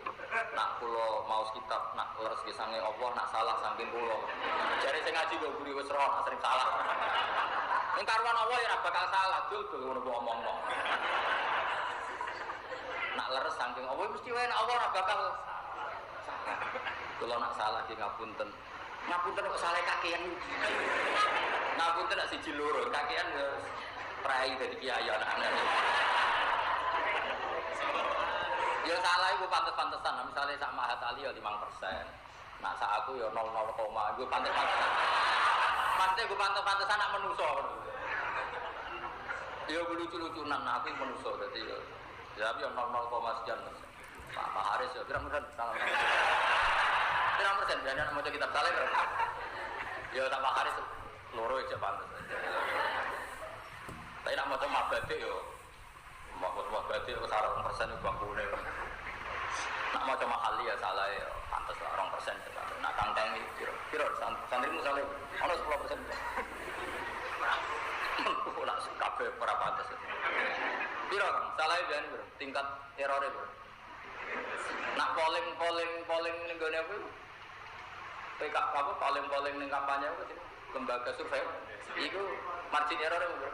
Nak kula maos kitab nak leres ki sange Allah nak salah saking kula. Jare sing ngaji kok guri wis roh sering salah. Ning karuan Allah ya ora bakal salah dul ngono kok omongno. Nak leres saking Allah mesti wae Allah ora bakal salah. Kalau nak salah ki ngapunten. Ngapunten kok salah kakean. Ngapunten nak siji loro, kakean ya prai dadi kiai anak-anak. Ya salah iku pantes-pantesan, misalnya sak Mahat Ali ya 5%. Nah sak aku ya 0,0, iku pantes-pantesan. Pasti iku pantes-pantesan nak menuso. Ya lucu-lucunan aku menuso dadi ya. Jadi ya 0,0 sekian persen. Pak Haris ya kira-kira salah. Berapa persen biasanya mau kitab salah berapa? Ya tak Pak Haris loro aja pantes. Tapi nak mau mabade yo. Mabade yo 2% bangkune. Nak mau mahali ya salah ya pantes 2%. Nak kangkang kira santrimu salah ono 10%. Nak kabeh ora pantes. Piro salah biyen bro, tingkat errore bro. Nak polling ning gone apa? PK apa polling ning kampanye apa sih? Lembaga survei. Iku margin error bro. 0%.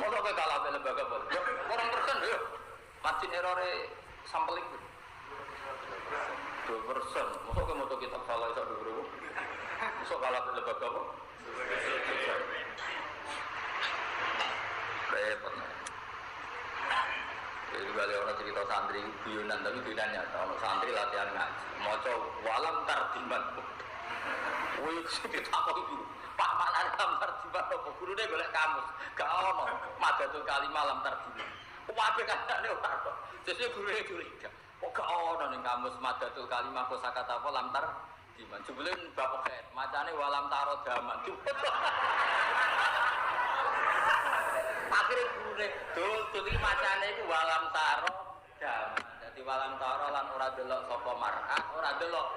Mosok kowe kalah be lembaga polling. 0% yo. Margin error sampling. 2%. Mosok kowe moto kitab salah iso bro. Mosok kalah be lembaga apa? Repot. Jadi balik orang cerita santri guyonan tapi guyonannya orang santri latihan ngaji. Maca walam tardiman. Wih ditakoni guru. Pak maknane lam tardiman apa gurune golek kamus. Gak ono madatul kalimah lam tardiman. Wae kadane ora kok. Sesuk gurune curiga. Kok gak ono ning kamus madatul kalimah kosakata apa lam tardiman. Jebule bab khet macane walam taro daman. Akhirnya gurune dul iki macane iku walam taro daman. Dadi walam taro lan ora delok sapa mar'ah, ora delok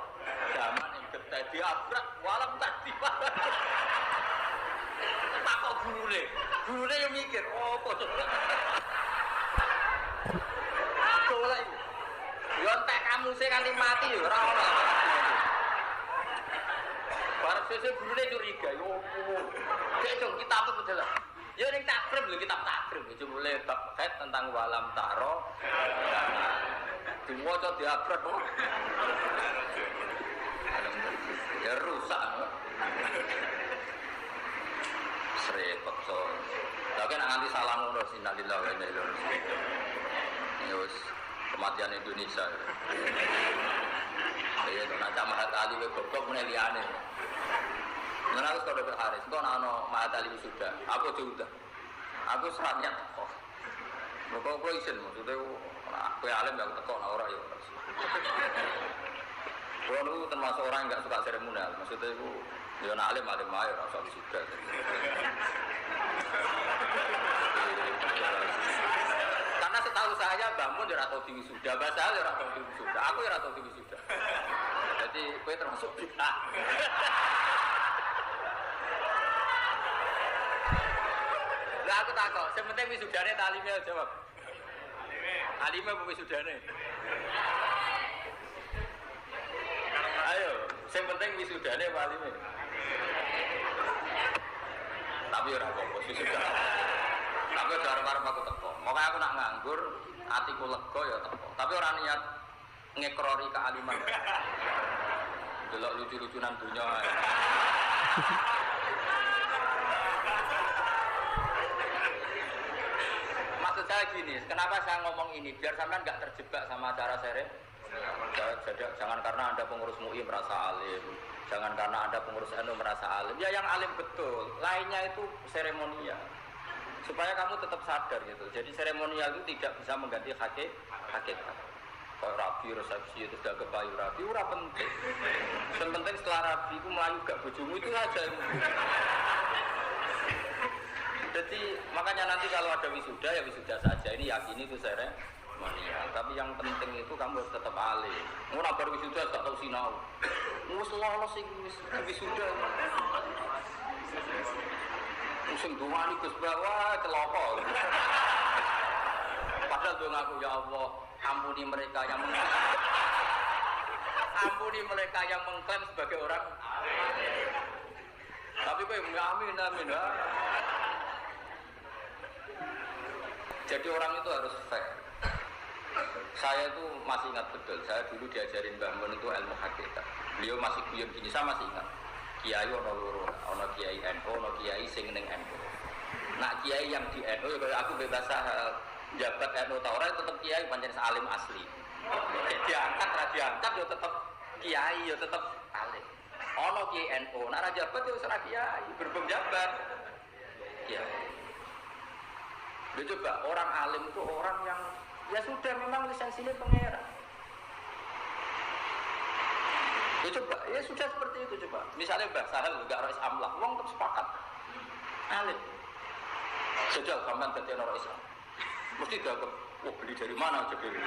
daman ing getih diabrak walam tadi. Takok gurune. Gurune yo mikir, opo to? Golek. Yo entek kamuse kanthi mati yo ora ono. Bareng sesuk gurune curiga yo opo. Dek dong kita apa betul. Ya ning takrib lho kitab takrib itu mulai bab kait tentang walam taro. Diwaca diabrak kok. Ya rusak. Serepet so. Tapi nak nganti salah ngono sinalillah wa inna ilaihi raji'un. Yus kematian Indonesia. Ya itu nak Mahat Ali we goblok meneh liyane. Menawa wis kok Haris, kok ana Mahat Ali sudah. Aku diudah. Aku seratnya kok. Kok izin maksudnya kowe alim gak teko ora ya. Kulo niku termasuk orang yang enggak suka seremonial. Maksudnya iku ya nek alim alim ae ora usah wisuda. Karena setahu saya Mbah Mun ora tau diwisuda, Mbah Sahal ora tau diwisuda, aku ora tau diwisuda. Jadi kowe termasuk bid'ah. Lah aku takok, sing penting wisudane ta alime jawab. Alime apa wisudane? Ayo, sing penting wisudane apa alime? Tapi ora apa-apa wisuda. Tapi ora arep aku teko. Makanya aku nak nganggur, atiku lega ya teko. Tapi ora niat ngekrori kealiman. Delok lucu-lucunan dunya. Maksud saya gini, kenapa saya ngomong ini? Biar sampean nggak terjebak sama acara sere. Jangan karena Anda pengurus MUI merasa alim, jangan karena Anda pengurus NU merasa alim. Ya yang alim betul, lainnya itu seremonial. Supaya kamu tetap sadar gitu. Jadi seremonial itu tidak bisa mengganti hakikat. Kalau rabi, resepsi itu sudah kepayu rabi, ora penting. Yang penting setelah rabi itu melayu gak bojomu itu aja. Jadi makanya nanti kalau ada wisuda ya wisuda saja. Ini yakini itu seremonial. Tapi yang penting itu kamu harus tetap alim. Mau nabar wisuda tak tahu sinau. Mau lolos wisuda. Musim duani Gus Bawa celoko. Padahal doa aku ya Allah, ampuni mereka yang mengklaim sebagai orang. Tapi kok amin. Jadi orang itu harus fair. Saya itu masih ingat betul, saya dulu diajarin Mbah Mun itu ilmu hakikat. Beliau masih guyon gini, saya masih ingat. Kiai ono loro, ono kiai NU, ono kiai sing ning NU. Nak kiai yang di NU ya kalau aku bebas jabat NU ta ora tetep kiai pancen alim asli. Diangkat ra diangkat yo tetep kiai yo tetep alim. Ono kiai NU, nak ra jabat yo ora kiai, berbeda jabat. Kiai. Dia coba orang alim itu orang yang ya sudah memang lisensinya pangeran. Ya coba, ya sudah seperti itu coba. Misalnya Mbah Sahal enggak Rais Amlah, wong tetap sepakat. Alim. Sejak zaman dadi ana Islam. Mesti dianggap, wah beli dari mana aja beli.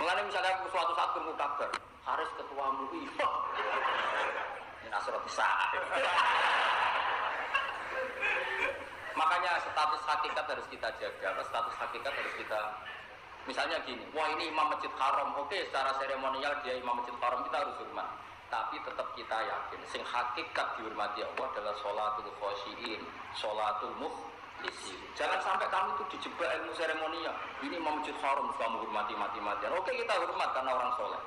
Mengenai misalnya aku suatu saat ketemu kabar, Haris ketua MUI. Ini asrot sah. Makanya status hakikat harus kita jaga, status hakikat harus kita. Misalnya gini, wah ini imam masjid haram, oke secara seremonial dia imam masjid haram kita harus hormat. Tapi tetap kita yakin, sing hakikat dihormati Allah adalah sholatul khosyiin, sholatul mukhlisin. Jangan sampai kamu itu dijebak ilmu seremonial. Ini imam masjid haram, kamu hormati mati-matian. Oke kita hormat karena orang soleh.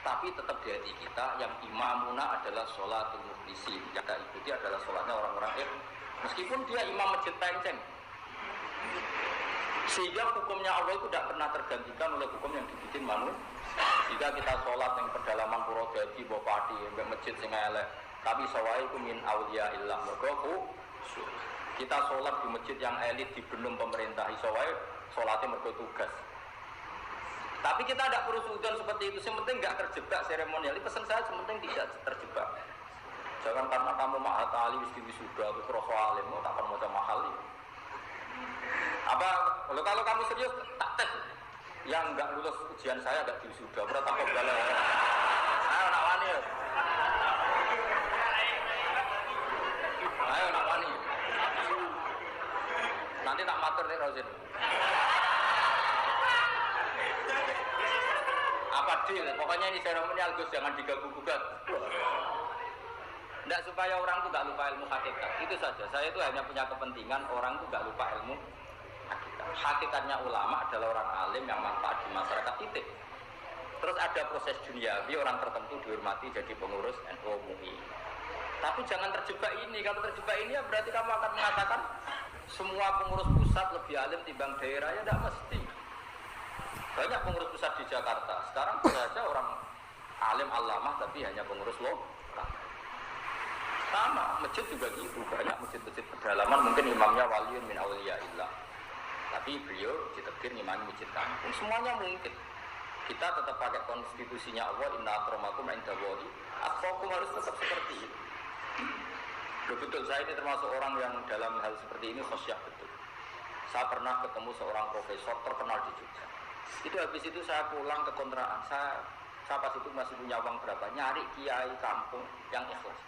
Tapi tetap di hati kita yang imamuna adalah sholatul mukhlisin. Yang kita ikuti adalah sholatnya orang-orang meskipun dia imam masjid penceng. Sehingga hukumnya Allah itu tidak pernah tergantikan oleh hukum yang dibikin manusia. Jika kita sholat yang pedalaman Purwodadi, Bopati, masjid sing elek, tapi sawai itu min auliya illah mergo kita sholat di masjid yang elit di belum pemerintah sawai sholatnya mergo tugas. Tapi kita tidak perlu suudon seperti itu. Yang penting nggak terjebak seremonial. Ini pesan saya, yang penting tidak terjebak. Jangan karena kamu Mahat Ali wisuda atau kroso alim, tak akan mau mahal ini. Apa kalau kamu serius tak tes yang nggak lulus ujian saya nggak diwisuda, berarti takut galau. Ayo nak wani. Ayo nak wani. Nanti tak matur nih Rozin. Apa deal? Pokoknya ini seremonial Gus, jangan diganggu-gugat. Tidak supaya orang itu nggak lupa ilmu hakikat. Itu saja. Saya itu hanya punya kepentingan orang itu nggak lupa ilmu hakikat. Hakikatnya ulama adalah orang alim yang manfaat di masyarakat titik. Terus ada proses duniawi, orang tertentu dihormati jadi pengurus NU MUI. Tapi jangan terjebak ini. Kalau terjebak ini ya berarti kamu akan mengatakan semua pengurus pusat lebih alim timbang daerah, ya tidak mesti. Banyak pengurus pusat di Jakarta. Sekarang saja orang alim alamah tapi hanya pengurus lokal. Sama, masjid juga gitu. Banyak masjid-masjid pedalaman mungkin imamnya waliun min awliyaillah. Tapi beliau ditekir ngimami masjid kampung. Semuanya mungkin. Kita tetap pakai konstitusinya Allah, inna akramakum indallahi atqakum, harus tetap seperti itu. Betul, saya ini termasuk orang yang dalam hal seperti ini khosyah betul. Saya pernah ketemu seorang profesor terkenal di Jogja. Itu habis itu saya pulang ke kontrakan. Saya pas itu masih punya uang berapa, nyari kiai kampung yang ikhlas.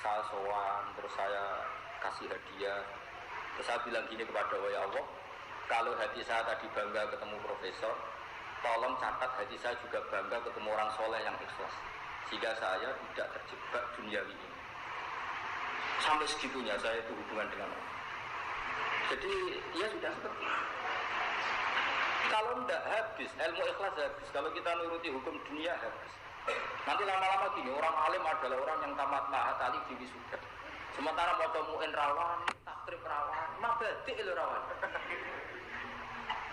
Saya sowan, terus saya kasih hadiah. Terus saya bilang gini kepada ya Allah, kalau hati saya tadi bangga ketemu profesor, tolong catat hati saya juga bangga ketemu orang soleh yang ikhlas, sehingga saya tidak terjebak duniawi ini. Sampai segitunya saya itu hubungan dengan Allah. Jadi ya sudah seperti itu. Kalau tidak habis, ilmu ikhlas habis. Kalau kita nuruti hukum dunia habis. Nanti lama-lama gini, orang alim adalah orang yang tamat mahat ali di wisuda. Sementara mau temuin rawan, takrib rawan, mabadi ilu rawan.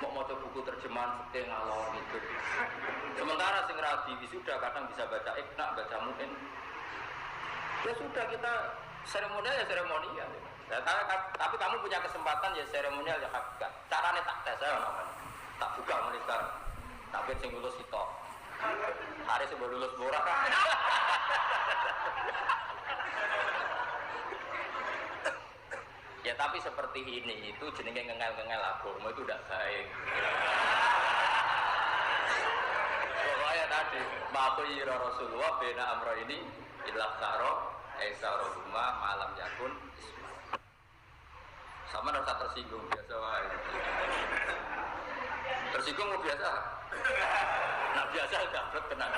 Mau buku terjemahan fikih ngalor gitu. Sementara sing rabi wisuda kadang bisa baca ikna, baca mu'in. Ya sudah, kita seremonial ya seremonial. Ya, tapi kamu punya kesempatan ya seremonial ya hakikat. Caranya tak tes saya namanya. Tak buka mulai sekarang. Tapi sing lulus itu. Hari sebelum lulus borak. Ya tapi seperti ini itu jenenge ngengel-ngengel agama itu tidak baik. Pokoknya tadi ma'khuyira Rasulullah bena amro ini ilah karo esaroma malam yakun isma. Sama rasa tersinggung biasa wae. Tersinggung mau biasa. Nah biasa dapat tenang.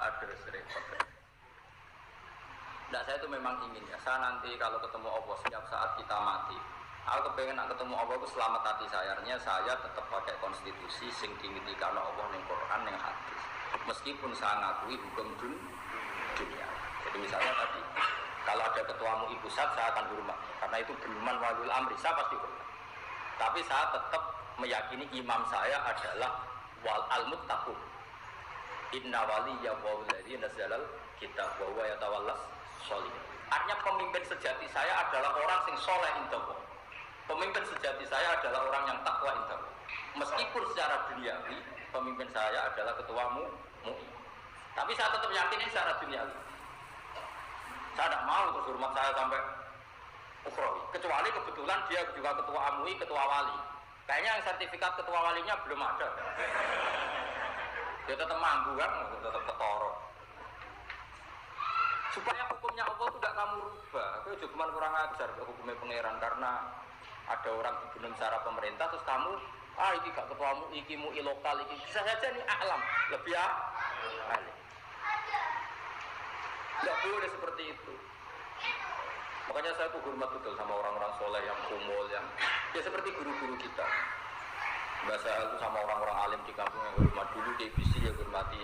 Aduh repot. Nah saya itu memang ingin ya, saya nanti kalau ketemu Allah setiap saat kita mati, aku kepengen ketemu Allah itu selamat hati saya. Artinya saya tetap pakai konstitusi sing dimitikan Allah ning Quran ning hadis. Meskipun saya ngakui hukum dunia. Jadi misalnya tadi kalau ada ketua MUI pusat saya akan hormat karena itu beriman waliul amri, saya pasti hormat. Tapi saya tetap meyakini imam saya adalah wal al-muttaqun. Inna waliyya wallazi nazzalal kitab wa huwa yatawallas solih. Artinya pemimpin sejati saya adalah orang yang soleh indahu. Pemimpin sejati saya adalah orang yang takwa indahu. Meskipun secara duniawi pemimpin saya adalah ketua MUI, tapi saya tetap yakin ini secara duniawi. Saya tidak mau terus hormat saya sampai ukhrawi. Kecuali kebetulan dia juga ketua MUI, ketua wali. Kayaknya yang sertifikat ketua walinya belum ada. Dia tetap mampu kan, tetap ketoro. Supaya hukumnya Allah itu tidak kamu rubah. Itu cuma kurang ajar hukumnya pangeran karena ada orang dibunuh secara pemerintah terus kamu ini gak ketuamu, iki MUI lokal iki bisa saja nih alam lebih alim. Tidak boleh seperti itu. Makanya saya tuh hormat betul sama orang-orang soleh yang kumul yang ya seperti guru-guru kita. Bahasa itu sama orang-orang alim di kampung yang hormat dulu di BC ya hormati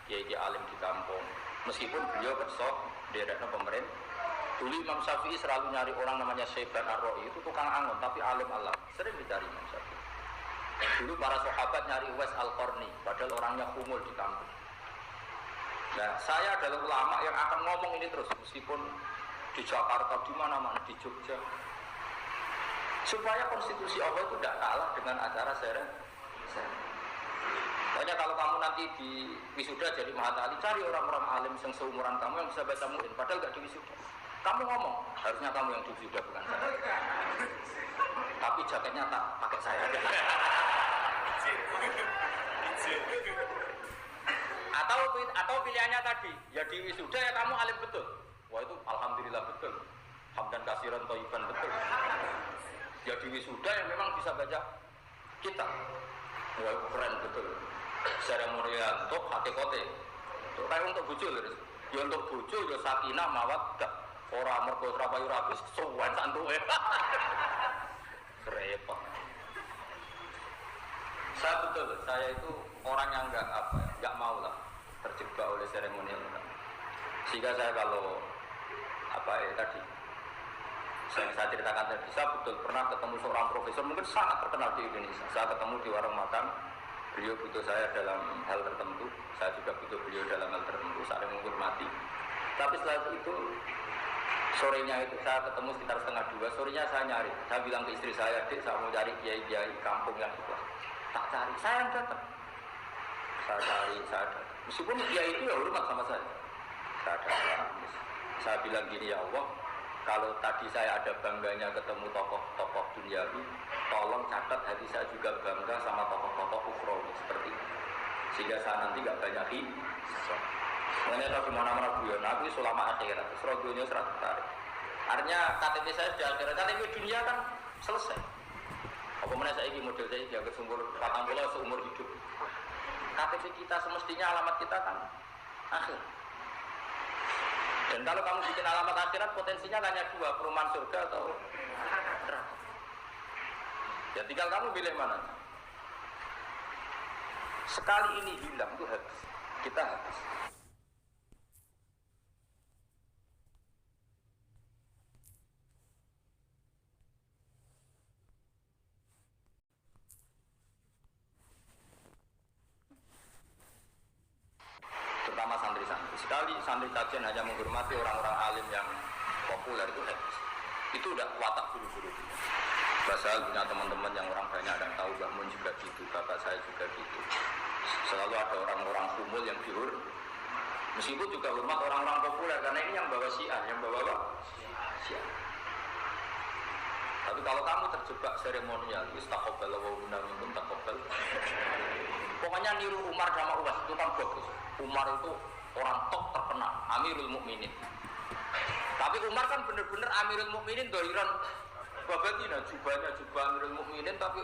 kiai alim di kampung. Meskipun beliau besok direkno pemerintah. Dulu Imam Syafi'i selalu nyari orang namanya Syaiban Ar-Ra'i, itu tukang angon tapi alim Allah. Sering dicari Imam Syafi'i. Dulu para sahabat nyari Uwais Al-Qarni, padahal orangnya kumul di kampung. Nah, saya adalah ulama yang akan ngomong ini terus meskipun di Jakarta, di mana-mana, di Jogja. Supaya konstitusi Allah itu tidak kalah dengan acara seret. Pokoknya kalau kamu nanti di wisuda jadi mahatali, cari orang-orang alim yang seumuran kamu yang bisa baca mu'in, padahal gak di wisuda. Kamu ngomong, harusnya kamu yang di wisuda bukan saya. Tapi jaketnya tak pakai saya. Atau pilihannya tadi, ya di wisuda ya kamu alim betul. Wah itu alhamdulillah betul. Hamdan kasiran thayyiban betul. Ya di wisuda yang memang bisa baca kitab. Wah keren betul. Seremonial untuk hakikote. Kayak untuk bojo lho. Ya untuk bojo ya sakinah mawaddah. Ora mergo Surabaya rabis suwen santuke. Repot. Saya itu orang yang nggak mau lah terjebak oleh seremonial. Sehingga saya kalau tadi saya ceritakan tadi, saya betul pernah ketemu seorang profesor mungkin sangat terkenal di Indonesia. Saya ketemu di warung makan, beliau butuh saya dalam hal tertentu, saya juga butuh beliau dalam hal tertentu, saling menghormati. Tapi setelah itu sorenya itu saya ketemu sekitar 1:30, sorenya saya nyari. Saya bilang ke istri saya, "Dek, saya mau cari kiai-kiai kampung yang ikhlas." Tak cari, saya yang datang. Saya cari, saya datang. Meskipun kiai itu ya hormat sama saya. Saya datang. Saya bilang gini, "Ya Allah, kalau tadi saya ada bangganya ketemu tokoh-tokoh duniawi, tolong catat hati saya juga bangga sama tokoh-tokoh ukhrawi seperti itu. Sehingga saya nanti nggak banyak hisab." Makanya kalau dimana-mana guyon, aku ulama akhirat, serogonya serat tarik. Artinya KTP saya sudah akhirat, KTP dunia kan selesai. Apa mana saya ini model saya dianggap sumber 40 seumur hidup. KTP kita semestinya alamat kita kan akhir. Dan kalau kamu bikin alamat akhirat, potensinya hanya dua, perumahan surga atau neraka. Ya tinggal kamu pilih mana. Sekali ini hilang itu habis, kita habis. Terutama santri-santri. Sekali santri kajian hanya menghormati orang-orang alim yang populer itu habis. Itu udah watak guru-guru. Basal punya teman-teman yang orang banyak ada tahu, Mbah Mun juga gitu, bapak saya juga gitu. Selalu ada orang-orang kumul yang dihormati. Meskipun juga hormat orang-orang populer karena ini yang bawa syiar, yang bawa apa? Syiar. Tapi kalau kamu terjebak seremonial, istaqobal wa minna minkum taqabbal. Pokoknya niru Umar sama Uwais itu kan bagus. Umar itu orang top terkenal, Amirul Mukminin. Tapi Umar kan benar-benar Amirul Mukminin doiran babatina, jubahnya jubah Amirul Mukminin, tapi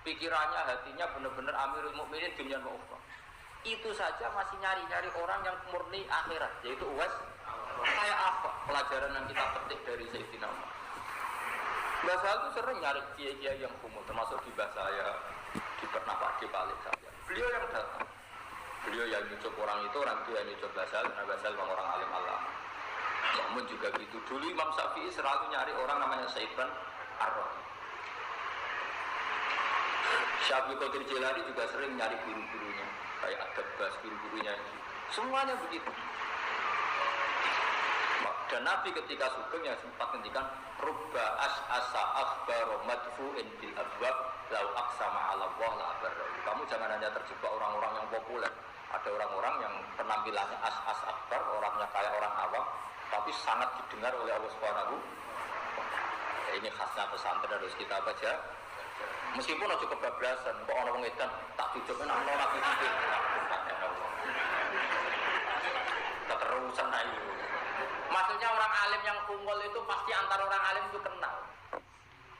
pikirannya, hatinya benar-benar Amirul Mukminin dunia wa ukhra. Itu saja masih nyari-nyari orang yang murni akhirat, yaitu Uwais. Kayak apa pelajaran yang kita petik dari Sayyidina Umar? Mbak saya itu sering nyari kiai-kiai yang kumul, termasuk di Mbak saya, di pernah Pak Di Palik saya. Beliau yang datang. Beliau yang nyucuk orang itu yang nyucuk Basal, karena Basal memang orang alim Allah. Namun juga gitu. Dulu Imam Syafi'i selalu nyari orang namanya Saiban Ar-Rahim. Syabul Qadir Jilani juga sering nyari guru-gurunya, kayak Ad-Dabbas, guru-gurunya gitu. Semuanya begitu. Dan Nabi ketika sugeng yang sempat ngendikan rubba as'asa akhbar madfu'in bil abwab lau aqsama 'ala Allah la abarra. Kamu jangan hanya terjebak orang-orang yang populer. Ada orang-orang yang penampilannya as-as akbar, orangnya kayak orang awam, tapi sangat didengar oleh Allah Subhanahu. Ini khasnya pesantren harus kita baca. Meskipun aja kebablasan, kok orang ngedan tak dijawabin nang nabi pikir. Keterusan ayo. Maksudnya orang alim yang kumpul itu pasti antara orang alim itu kenal.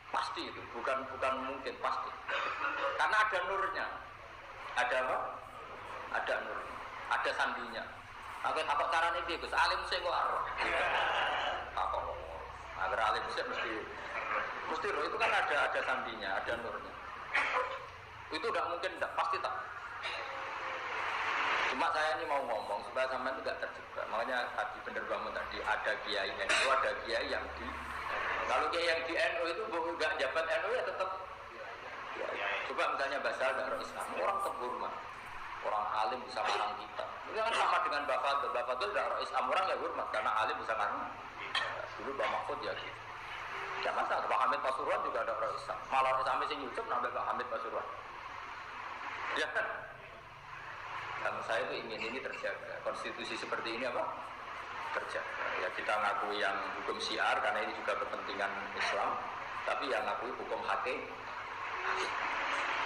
Pasti itu, bukan mungkin, pasti. Karena ada nurnya. Ada apa? Ada nur. Ada sandinya. Apa caranya dia Gus? Alim sing kok ora. Apa? Agar alim sih mesti roh itu kan ada sandinya, ada nurnya. Itu udah mungkin enggak, pasti tak. Cuma saya ini mau ngomong supaya sampean tidak terjebak. Makanya tadi bener banget tadi ada kiai NU, ada kiai yang di. Kalau kiai yang di NU itu enggak jabat NU ya tetap. Ya. Coba misalnya Basal dan Islam, orang terhormat, orang alim bisa ngarang kitab. Itu kan sama dengan Bapak Fadl dan Islam, orang ya hormat karena alim bisa ngarang. Dulu Mbak Mahfud ya gitu. Ya masa Pak Hamid Pasuruan juga ada orang Islam. Malah orang Islam sing YouTube nambah Pak Hamid Pasuruan. Ya kan? Dan saya itu ingin ini terjaga. Konstitusi seperti ini apa? Terjaga. Ya kita ngakui yang hukum syiar karena ini juga kepentingan Islam. Tapi yang ngakui hukum hakim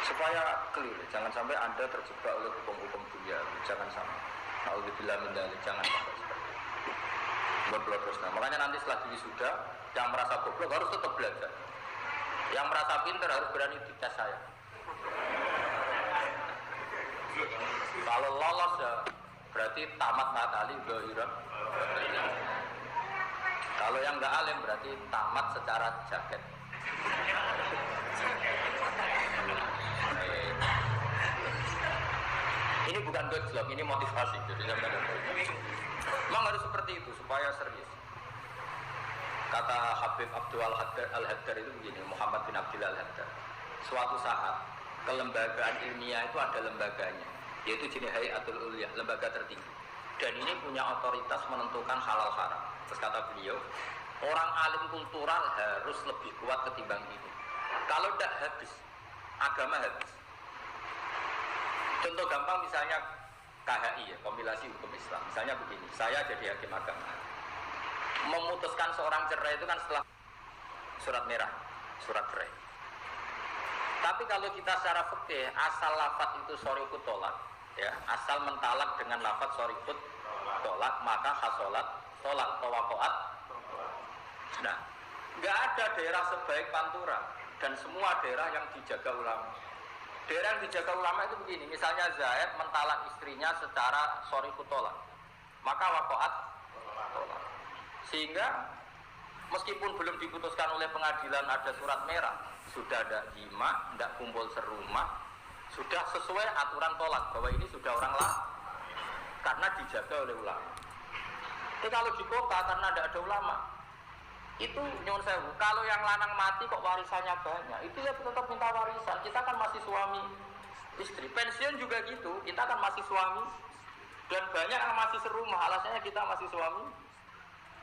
supaya clear. Jangan sampai Anda terjebak oleh hukum-hukum dunia. Jangan sampai. Alhamdulillah mendali. Jangan sampai seperti itu. Goblok terus. Nah, makanya nanti setelah sudah yang merasa goblok harus tetap belajar. Yang merasa pintar harus berani dites saya. Kalau lolos ya berarti tamat matali dohiran. Kalau yang nggak alim berarti tamat secara jaket. Ini bukan gojlok, ini motivasi. Jadi memang harus seperti itu supaya serius. Kata Habib Abdul Al-Haddar itu begini, Muhammad bin Abdul Al-Haddar. Suatu saat kelembagaan ilmiah itu ada lembaganya, yaitu jenis Hayatul Ulya, lembaga tertinggi. Dan ini punya otoritas menentukan halal haram. Terus kata beliau, orang alim kultural harus lebih kuat ketimbang ini. Kalau tidak habis, agama habis. Contoh gampang misalnya KHI ya, kompilasi hukum Islam. Misalnya begini, saya jadi hakim agama. Memutuskan seorang cerai itu kan setelah surat merah, surat cerai. Tapi kalau kita secara fikih, asal lafaz itu sorikut tolak, ya, asal mentalak dengan lafaz sorikut tolak, maka hasolat tolak tawakoat. Nah, nggak ada daerah sebaik Pantura dan semua daerah yang dijaga ulama. Daerah yang dijaga ulama itu begini, misalnya Zaid mentalak istrinya secara sorikut tolak, maka wakoat tolak. Sehingga meskipun belum diputuskan oleh pengadilan ada surat merah, sudah ada jima, tidak kumpul serumah, sudah sesuai aturan tolak bahwa ini sudah orang lah, karena dijaga oleh ulama. Tapi kalau di kota karena tidak ada ulama, itu nyuwun sewu. Kalau yang lanang mati kok warisannya banyak, itu ya tetap minta warisan. Kita kan masih suami istri, pensiun juga gitu, kita kan masih suami. Dan banyak yang masih serumah, alasannya kita masih suami.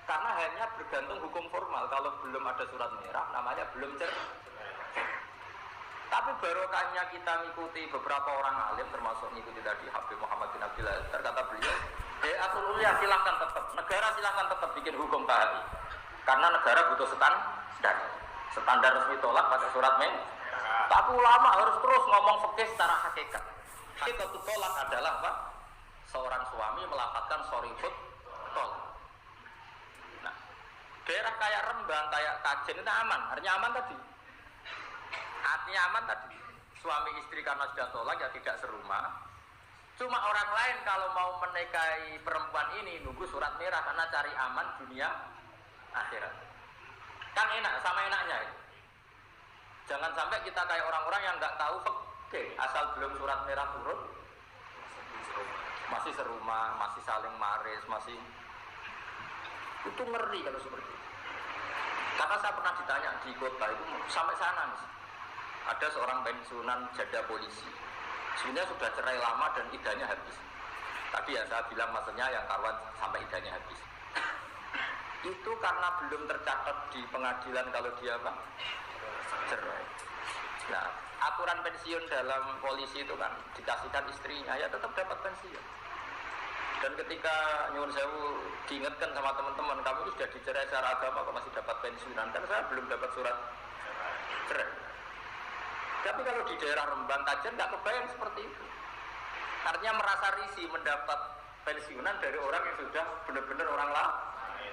Karena hanya bergantung hukum formal. Kalau belum ada surat merah, namanya belum cerai. Tapi barokahnya kita mengikuti beberapa orang alim, termasuk mengikuti tadi Habib Muhammad bin Abdul Haddar, kata beliau, Hayatul Ulya silahkan tetap, negara silahkan tetap bikin hukum KHI. Karena negara butuh standar resmi tolak pakai surat merah. Tapi ulama harus terus ngomong fikih secara hakikat. Hakikat tolak adalah apa? Seorang suami melafadzkan sorifut tolak. Daerah kayak Rembang, kayak Kajen itu aman, artinya aman tadi. Artinya aman tadi. Suami istri karena sudah tolak ya tidak serumah. Cuma orang lain kalau mau menikahi perempuan ini nunggu surat merah karena cari aman dunia akhirat. Kan enak, sama enaknya. Jangan sampai kita kayak orang-orang yang nggak tahu fikih, asal belum surat merah turun, masih serumah, masih saling maris, masih itu ngeri kalau seperti itu. Karena saya pernah ditanya di kota itu sampai sana nih, ada seorang pensiunan janda polisi, sebenarnya sudah cerai lama dan idahnya habis. Tapi ya saya bilang maksudnya yang karuan sampai idahnya habis. Itu karena belum tercatat di pengadilan kalau dia apa? Cerai. Nah, aturan pensiun dalam polisi itu kan dikasihkan istrinya ya tetap dapat pensiun. Dan ketika nyuwun sewu diingatkan sama teman-teman, kamu itu sudah dicerai secara agama kok masih dapat pensiunan, kan saya belum dapat surat cerai. Tapi kalau di daerah Rembang, Kajen nggak kebayang seperti itu. Artinya merasa risih mendapat pensiunan dari orang yang sudah benar-benar orang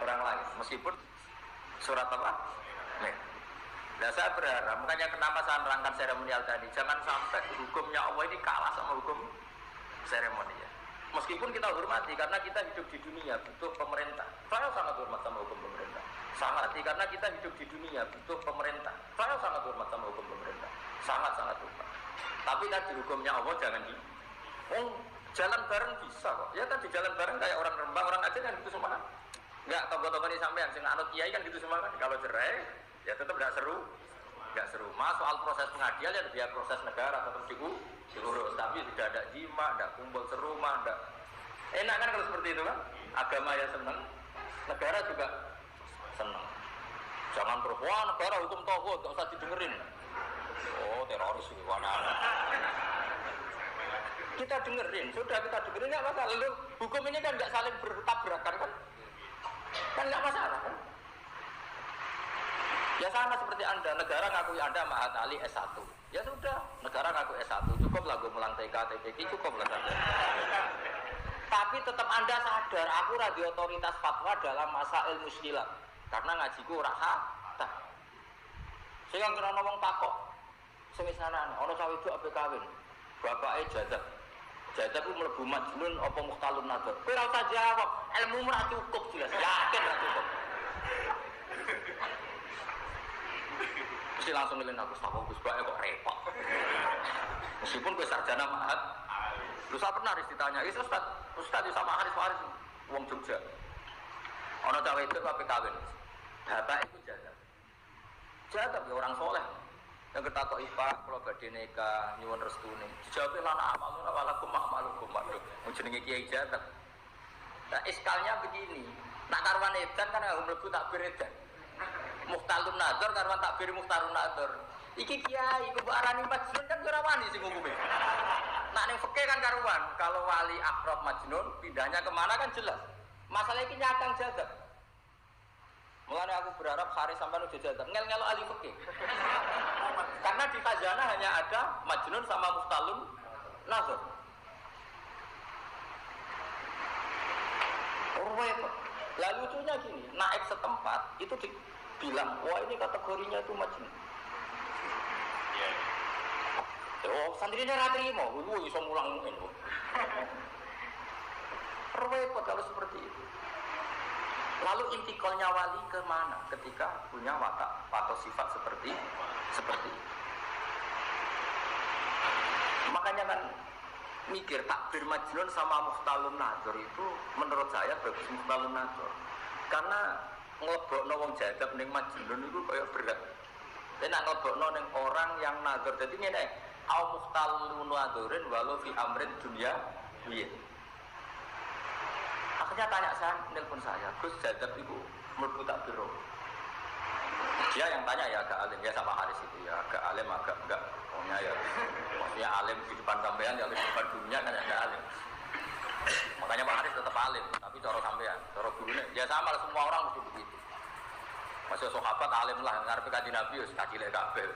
lain, meskipun surat apa? Nah, saya berharap, makanya kenapa saya nerangkan seremonial tadi, jangan sampai hukumnya Allah ini kalah sama hukum seremonial. Meskipun kita hormati karena kita hidup di dunia butuh pemerintah. Saya sangat hormat sama hukum pemerintah. Sangat, karena kita hidup di dunia butuh pemerintah. Saya sangat hormat sama hukum pemerintah. Sangat hormat. Tapi kan di hukumnya Allah jangan di. Jalan bareng bisa kok. Ya kan di jalan bareng kayak orang Rembang, orang Aceh kan gitu semua. Enggak tokoh-tokoh ini sampean sing anut kiai kan gitu semua kan. Kalau cerai ya tetap enggak seru. Enggak seru. Soal proses pengadilan ya biar proses negara tetap diurus, tapi tidak ada jima, tidak kumpul serumah, tidak enak kan kalau seperti itu kan? Agama ya senang, negara juga senang. Jangan terus, wah negara hukum tauhid, gak usah didengerin. Oh teroris itu, kita dengerin, sudah kita dengerin nggak masalah. Lalu hukum ini kan nggak saling bertabrakan kan? Kan nggak masalah kan? Ya sama seperti Anda, negara ngakui Anda Mahat Ali S1. Ya sudah, negara ngaku S1, cukup lah gue mulang TK, TPK, cukup lah saja. Tapi tetap Anda sadar, aku radio otoritas fatwa dalam masail muskilah. Karena ngajiku ora hatta. Saya nggak kena ngomong takok. Semisal ono cawe itu ape kawin. Bapake jajak. Jajak ku mlebu majnun apa mukhtalun nador. Kowe ora usah jawab, ilmu ora cukup jelas. Yakin ora cukup. Mesti langsung nilai aku tahu Gus Bae kok repot. Meskipun gue sarjana mahat. Lu saya pernah harus ditanya, Ustaz sama Haris wong Jogja. Ono cawe itu apa kawin? Bapak itu jaga. Jaga ya orang soleh. Yang kita kok ipak, kalau badhe nikah, nyuwun restune. Dijawab lana amalun walakum a'malukum. Mau jenenge kiai jaga. Nah, iskalnya begini. Nak karwan edan kan aku mlebu takbir edan. Muhtalun nadzar karwan takbir muhtarun nadzar. Iki kiai kok arani majnun kan ora wani sing ngumume. Nak ning fikih kan karuan, kalau wali akrab majnun pindahnya kemana kan jelas. Masalah iki nyakang jaga. Mulane aku berharap Haris sampean udah jaga. Ngel-ngelo ahli fikih. Karena di khazanah hanya ada majnun sama muhtalun nadzar. Lalu lucunya gini, naib setempat itu dibilang, wah ini kategorinya itu majnun. Oh, santrinya ra trimo, iso mulang mungkin. Repot kalau seperti itu. Lalu intikalnya wali ke mana ketika punya watak atau sifat seperti itu. Makanya kan mikir takbir majnun sama muhtalun nadzar itu menurut saya bagus muhtalun nadzar. Karena nglebokno wong jadab ning majnun itu kayak berat. Nek nglebokno ning orang yang nadzar dadi ngene, au muhtalun nadzurin walau fi amrin dunya wiyin. Akhirnya tanya saya, nelpon saya, Gus jadab itu mlebu takbir. Dia yang tanya ya agak alim, ya sama Haris itu ya agak alim agak enggak. Pokoknya ya maksudnya alim di depan sampean, ya di depan dunia kan agak alim. Makanya Pak Haris tetap alim, tapi cara sampean, cara gurunya ya sama lah, semua orang mesti begitu. Masih sahabat alim lah, ngarepe kanjeng Nabi wis kacile kabeh.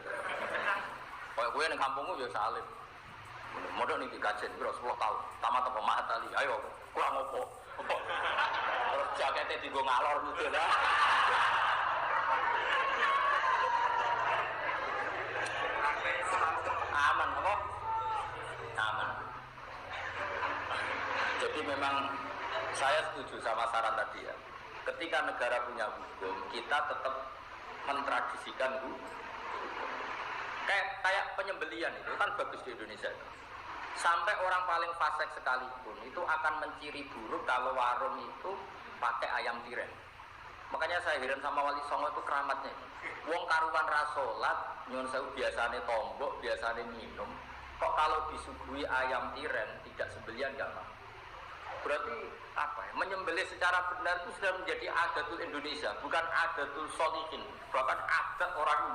Kayak gue ning kampungku ya salim. Modal nih dikajen bro 10 tahun, tamat apa mahat tali, ayo kurang opo. Terus jaketnya digo ngalor gitu lah. Aman apa? Aman. Jadi memang saya setuju sama saran tadi ya. Ketika negara punya hukum, kita tetap mentradisikan hukum. Kayak penyembelian itu kan bagus di Indonesia. Sampai orang paling fasik sekalipun itu akan menciri buruk kalau warung itu pakai ayam tiren. Makanya saya heran sama Wali Songo itu keramatnya. Wong karuan rasolat, nyun sewu biasane tombok, biasane minum. Kok kalau disuguhi ayam tiren tidak sembelian enggak mau? Berarti apa ya? Menyembelih secara benar itu sudah menjadi adatul Indonesia, bukan adatul solihin, bahkan adat orang.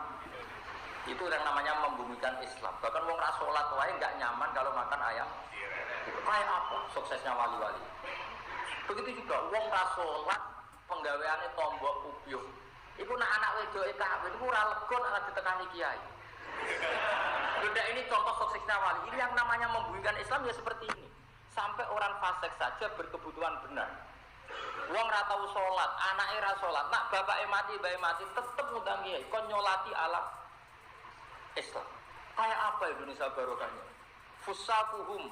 Itu yang namanya membumikan Islam. Bahkan wong rasolat wae enggak nyaman kalau makan ayam. Kayak apa suksesnya wali-wali? Begitu juga wong rasolat penggaweane tombok ubyuh. Iku nak anak wedoke kawin iku ora lega nek ditekani kiai. Beda ini contoh suksesnya wali. Ini yang namanya membumikan Islam ya seperti ini. Sampai orang fasik saja berkebutuhan benar. Wong ra tau salat, anake ra salat, nak bapake mati, bae mati tetep ngundang kiai kon nyolati ala Islam. Kayak apa Indonesia barokahnya? Fusakuhum,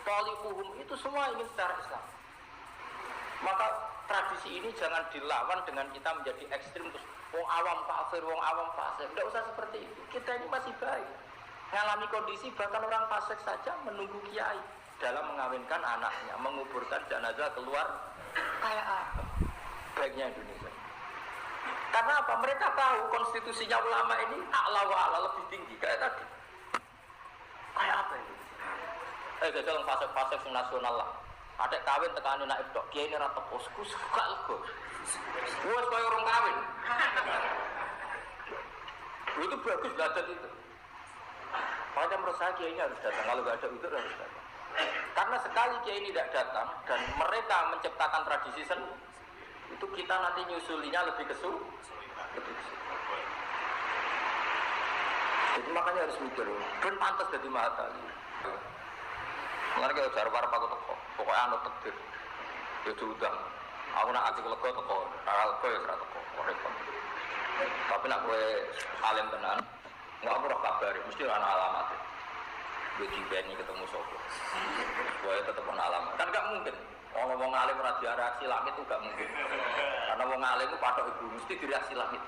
toliquhum itu semua ingin secara Islam. Maka tradisi ini jangan dilawan dengan kita menjadi ekstrim terus wong awam kafir, wong awam fasik. Enggak usah seperti itu. Kita ini masih baik. Ngalami kondisi bahkan orang fasik saja menunggu kiai dalam mengawinkan anaknya, menguburkan jenazah keluar. Kayak apa baiknya Indonesia? Karena apa? Mereka tahu konstitusinya ulama ini a'la wa a'la lebih tinggi kayak tadi. Kayak apa itu? Jajal fasik-fasik sing nasional lah. Adek kawin tekani naib tok, kiai ini ra tepos, ku suka lego. Wes koyo urung kawin. Itu bagus adat itu. Makanya menurut saya kiai ini harus datang, kalau nggak ada itu harus datang. Karena sekali kiai ini tidak datang dan mereka menciptakan tradisi seni, itu kita nanti nyusulinya lebih kesulitan. Jadi makanya harus mikir, ben pantas jadi mahatali. Mengenai kalau jarwar aku teko, pokoknya anu takdir, ya diundang. Aku nak aji lego teko, kalau lego ya serah teko, repot. Tapi nak gue alim tenan, nggak aku roh kabar, mesti ada alamat. Gue jibeni ketemu sopo, gue tetap ada alamat. Kan nggak mungkin. Wong alim ora direaksi langit itu gak mungkin. Karena wong alim itu patok ibu mesti direaksi langit.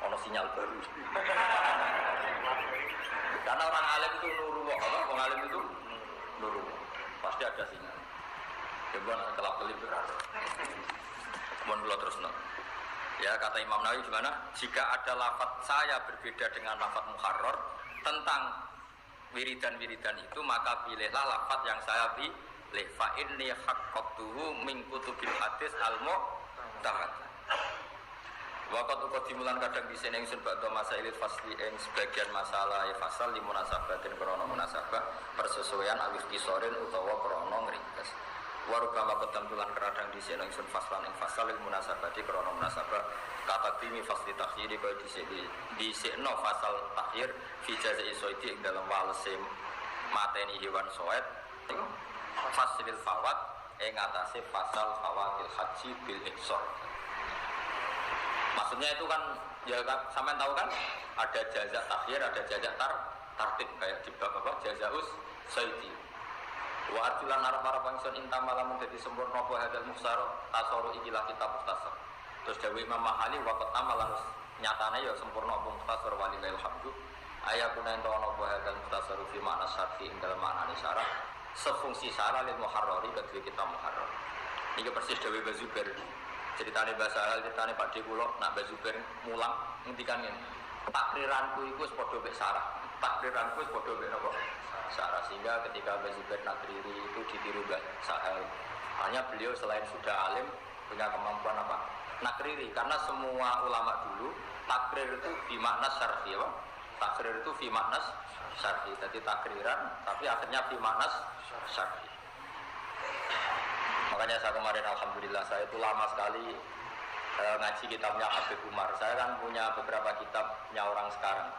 ono sinyal baru. Karena orang alim itu nuru, orang alim itu nuru, pasti ada sinyal. Coba kelap kelip berat. Mohon dulu terus no. Ya kata Imam Nawawi gimana? Jika ada lafaz saya berbeda dengan lafaz muharrar tentang wiridan-wiridan itu, maka pilihlah lafaz yang saya pilih. Fa inni haqqatuhu min kutubil hadis al-mu'tamad. Waqat uga dimulan kadang bisa ning sun bakdo masail fasli ing sebagian masalah fasal li munasabatin krana munasabah persesuaian awis kisorin utawa krana ngringkes. Warubama ketentulan kadang bisa ning sun faslan ing fasal li munasabati krana munasabah kata timi fasli takhir kaya disikno fasal takhir fi jazai soidi ing dalam walese mateni hewan soet fasilil fawat ing atase fasal fawatil haji bil ihsar. Maksudnya itu kan, ya sampean tahu kan, ada jazak takhir, ada jazak tartib kayak di bab apa jazaus saidi. Wa arjulan arab-arab pangsun intama lamun dadi sempurna apa hadal muksar tasaru ikilah kitab mukhtasar. Terus dawuh Imam Mahali waqt amalan nyatane ya sempurna apa mukhtasar walillahil hamdu. Ayakuna ento ana apa hadal mukhtasar fi makna syarhi ing dalem maknane syarah sefungsi syarah lil muharrari kedue kitab muharrar. Iki persis dawuh Bazubair. Ceritane bahasa hal ceritane Pak Dekulo nak Bazubair mulang ngendikan ngene. Takriranku iku wis padha mek syarah. Takriranku wis padha mek napa? Syarah, sehingga ketika Bazubair nakriri itu ditiru Mbah Sahal. Hanya beliau selain sudah alim punya kemampuan apa? Nakriri, karena semua ulama dulu takrir itu fi makna syarhi apa? Takrir itu fi makna syarhi. Jadi takriran tapi akhirnya fi makna syarhi. Makanya saya kemarin alhamdulillah saya itu lama sekali ngaji kitabnya Habib Umar. Saya kan punya beberapa kitabnya orang sekarang.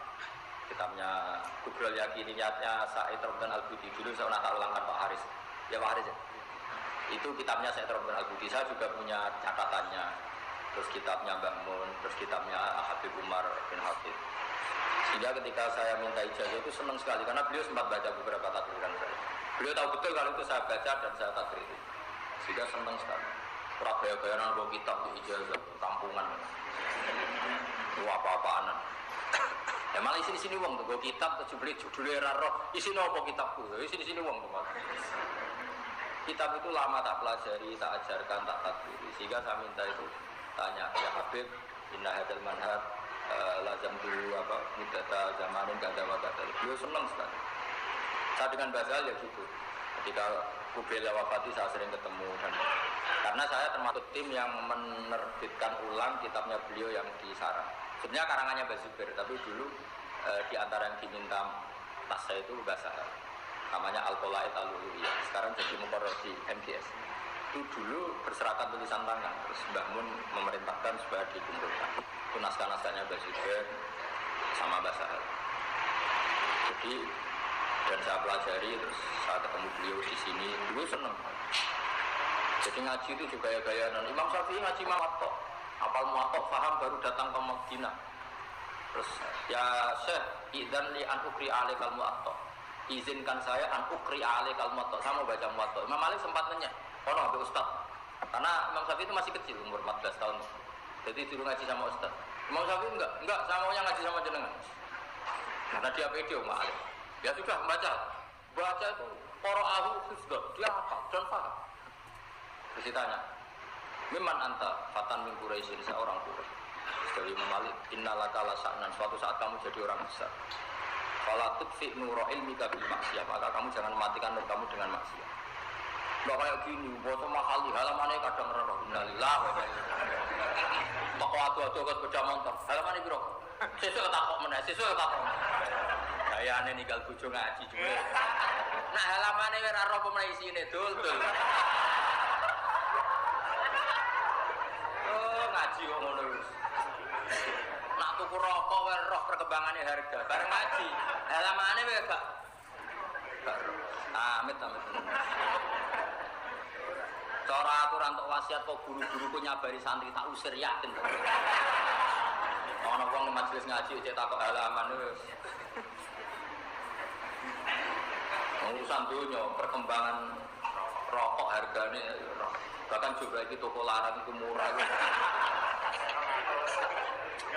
Kitabnya Kubrul Yakiniyatnya Said Robdan Al-Budi. Dulu saya pernah tak ulangkan Pak Haris. Ya Pak Haris ya? Itu kitabnya Said Robdan Al-Budi. Saya juga punya catatannya. Terus kitabnya Mbak Mun, terus kitabnya Habib Umar bin Habib. Sehingga ketika saya minta ijazah itu senang sekali karena beliau sempat baca beberapa takriran saya. Beliau tahu betul kalau itu saya baca dan saya takriri. Sehingga senang sekali. Surabaya-bayaran bawa kitab di ijazah kampungan. Apa-apaan. Ya malah sini wong tuh bawa kitab terus judulnya raro. Isine apa kitabku? Sini wong tuh. Kitab itu lama tak pelajari, tak ajarkan, tak takriri. Sehingga saya minta itu tanya ya Habib, inna hadal manhaj lazam dulu apa mudata zamanin kada wa kada. Beliau senang sekali. Saya dengan bahasa ya gitu. Ketika Kubela wafati saya sering ketemu dan karena saya termasuk tim yang menerbitkan ulang kitabnya beliau yang di Sarang. Sebenarnya karangannya Bazubair, tapi dulu di antara yang diminta tas saya itu bahasa namanya Al-Qolaid Al-Uluwiyah. Sekarang jadi muqarrar di MGS. Itu dulu berserakan tulisan tangan, terus Mbah Mun memerintahkan supaya dikumpulkan. Itu naskah-naskahnya Bazubair sama bahasa Arab. Jadi dan saya pelajari, terus saya ketemu beliau di sini, beliau seneng. Jadi ngaji itu juga gaya-gaya. Imam Syafi'i ngaji Muwatta, apal Muwatta, paham baru datang ke Madinah. Terus ya Syekh, idzan li an ukri alaikal Muwatta. Izinkan saya an ukri alaikal Muwatta. Saya mau baca Muwatta. Imam Malik sempat nanya, "Ono Pak Ustaz?" Karena Imam Syafi'i itu masih kecil, umur 14 tahun. Jadi disuruh ngaji sama Ustaz. Imam Syafi'i enggak, saya maunya ngaji sama jenengan. Karena dia pede Malik. Ya sudah baca itu qara'ahu hifdzan, dia hafal dan paham. Terus ditanya, "Mimman anta?" Fatan min Quraisyin, seorang Quraisy. Dari Imam Malik, "Innalaka la sa'nan." Suatu saat kamu jadi orang besar. Fala tudfi nura ilmika bil maksiyah, maka kamu jangan matikan nur kamu dengan maksiat. Nggak kayak gini, boso mahali halamane kadang rero. Innalillah wa inna ilaihi raji'un. Toko atu-atu ke sepeda motor. Halamane piro? Sesuk takok meneh, sesuk takok. Gayane ninggal bojo ngaji juga. Nah halamane ora roh apa isine dul. Oh ngaji kok ngono wis. Nak tuku rokok wae roh perkembangane harga. Bareng ngaji, halamane wae gak. Amit. Cara aturan untuk wasiat kok guru-guruku nyabari santri tak usir yakin. Ono wong majelis ngaji cek takok halaman wis. Urusan dunia, perkembangan rokok harganya bahkan juga itu toko larang itu murah.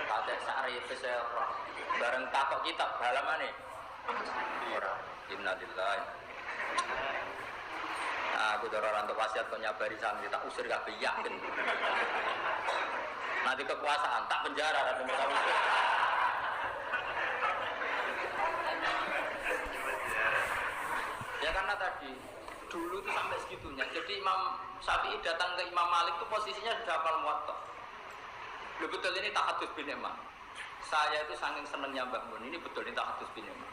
Kata cek sa'rife saya bareng takok kitab halamane. Ora, innalillahi. Aku dorong untuk wasiat kok nyabari santri tak usir kabeh yakin. Nanti kekuasaan tak penjara dan ya karena tadi dulu itu sampai segitunya. Jadi Imam Syafi'i datang ke Imam Malik itu posisinya sudah hafal Muwatta. Betul ini tahadus bin Imam. Saya itu saking senengnya Mbah Mun, ini betul ini tahadus bin Imam.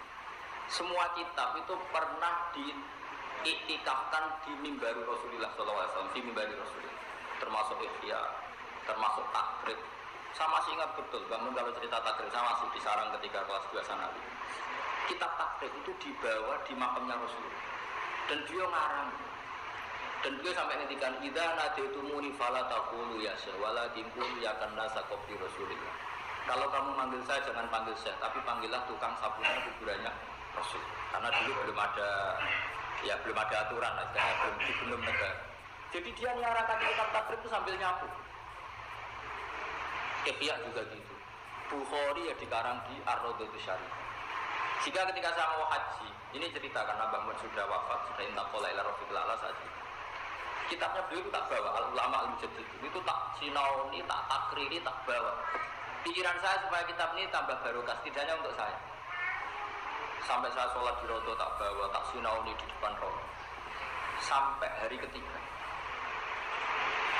Semua kitab itu pernah diiktikafkan di mimbar Rasulullah SAW, di mimbar Rasulullah. Termasuk Ihya, termasuk Takrib. Saya masih ingat betul, Mbah Mun kalau cerita Takrib, saya masih di sarang ketika kelas 2 Sanawi. Kitab Takrib itu dibawa di makamnya Rasulullah. Dan dia ngarang. Dan dia sampai ngendikan idza nadaitumuni fala taqulu ya syekh walakin qulu ya kannasa qabri Rasulillah. Kalau kamu manggil saya jangan panggil syekh, tapi panggillah tukang sapunya kuburannya Rasul. Karena dulu belum ada aturan lah, belum negara. Jadi dia nyarakan kitab Takrib itu sambil nyapu. Ihya juga gitu. Bukhari ya dikarang di Ar-Raudhatus Syarif. Jika ketika saya mau haji, ini cerita karena Mbah Mun sudah wafat, sudah intaqala ila Rafiqil A'la saat itu. Kitabnya beliau itu tak bawa, Al-Ulama Al-Mujaddid itu tak sinauni, tak takriri, tak bawa. Pikiran saya supaya kitab ini tambah barokah, setidaknya untuk saya. Sampai saya sholat di rodo tak bawa, tak sinauni di depan rodo. Sampai hari ketiga.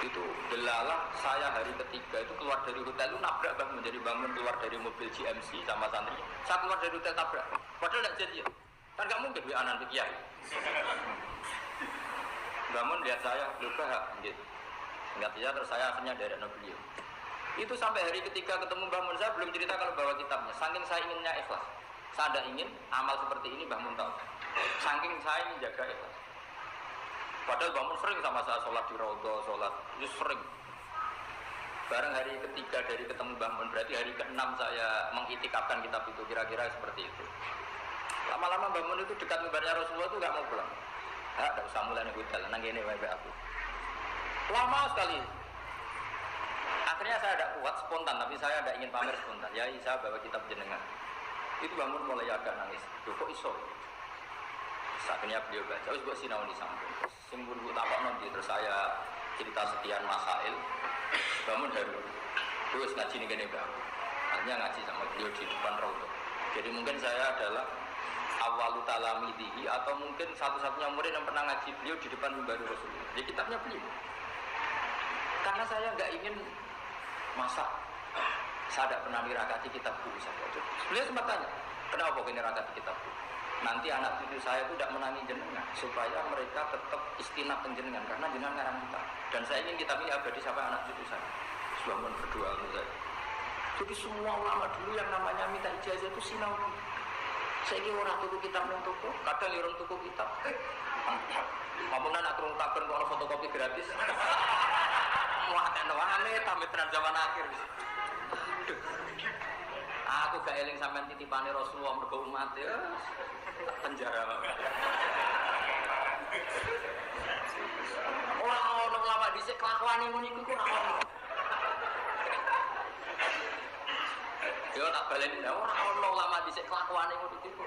Itu delalah saya hari ketiga itu keluar dari hotel itu nabrak bangun, jadi bangun keluar dari mobil GMC sama santri. Saya keluar dari hotel tabrak, padahal tidak jadi ya. Kan nggak mungkin WA nanti kiai. Bangun lihat saya lupa gitu. Ingat ya terus saya akhirnya dari beliau. Itu sampai hari ketiga ketemu bangun saya belum cerita kalau bawa kitabnya. Saking saya inginnya ikhlas. Saya ada ingin amal seperti ini bangun tahu. Saking saya ingin jaga ikhlas. Padahal bangun sering sama saya sholat di rodo, sholat itu sering. Bareng hari ketiga dari ketemu bangun berarti hari ke-6 saya mengitikafkan kitab itu kira-kira seperti itu. Lama-lama bangun itu dekat mimbarnya Rasulullah itu nggak mau pulang. Tidak usah mulai nih hotel, nang gini wae aku. Lama sekali. Akhirnya saya ada kuat spontan, tapi saya ada ingin pamer spontan. Ya, saya bawa kitab jenengan. Itu bangun mulai agak nangis. Duh, kok iso? Akhirnya beliau baca, terus buat sinau di samping. Simbol bu tapak nanti terus saya cerita sekian masail. Bangun dari terus ngaji nih gini bang. Akhirnya ngaji sama beliau di depan raudhah. Jadi mungkin saya adalah awalu talamidihi atau mungkin satu-satunya murid yang pernah ngaji beliau di depan mimbar Rasulullah. Jadi kitabnya beliau. Karena saya nggak ingin masa saya tidak pernah nirakati kitab guru saya. Beliau sempat tanya, kenapa kau nirakati kitab guru? Nanti anak cucu saya itu tidak menangi jenengan supaya mereka tetap istinaf jenengan karena jenengan ngarang kitab. Dan saya ingin kitab ini abadi sampai anak cucu saya. Suamun berdoa untuk saya. Jadi semua ulama dulu yang namanya minta ijazah itu sinau. Saya kira orang tuku kitab yang tuku, kadang orang tuku kitab. Mamunan aku ngungkapkan kalau fotokopi gratis. Wah, aneh, tamitran zaman akhir. Aku gak eling sampean titipane Rasulullah mergo umat ya. Penjara. Orang lama dhisik kelakuane ngono iku ora ono. Yo tak baleni ora ono lama dhisik kelakuane ngono iku.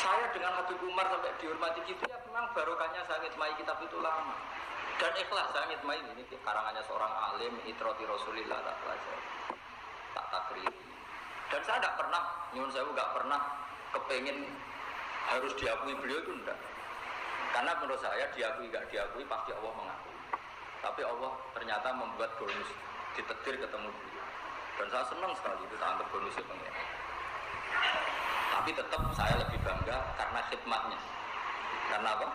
Saya dengan Habib Umar sampai dihormati gitu ya memang barokahnya saya ngitmai kitab itu lama. Dan ikhlas saya ngitmai ini karangannya seorang alim itrati Rasulillah tak pelajar. Tak takriri. Dan saya tidak pernah, nyuwun sewu enggak pernah kepengen harus diakui beliau itu enggak. Karena menurut saya diakui enggak diakui pasti Allah mengakui. Tapi Allah ternyata membuat bonus ditetir ketemu beliau. Dan saya senang sekali itu tak anggap bonusnya pengen. Tapi tetap saya lebih bangga karena khidmatnya. Karena apa?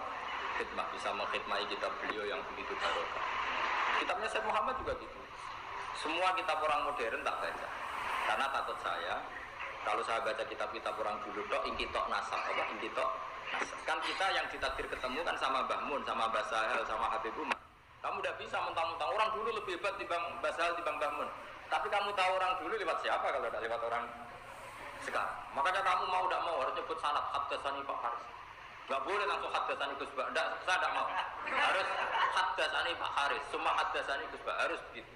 Khidmat bisa mengkhidmati kitab beliau yang begitu barokah. Kitabnya Syekh Muhammad juga gitu. Semua kitab orang modern tak baca. Karena takut saya kalau saya baca kitab-kitab orang dulu tok ingkitok nasab apa ingkitok nasab. Kan kita yang ditakdir ketemu kan sama Mbah Mun, sama Mbah Sahel, sama Habib Umar. Kamu udah bisa mentang-mentang orang dulu lebih hebat dibanding Mbah Sahel dibanding Mbah Mun. Tapi kamu tahu orang dulu lewat siapa kalau tidak lewat orang sekarang. Makanya kamu mau tidak mau harus nyebut sanad haddatsani Pak Haris. Gak boleh langsung hadasani Gus Bak. Enggak, saya tidak mau. Harus hadasani Pak Haris. Semua hadasani Gus Bak harus begitu.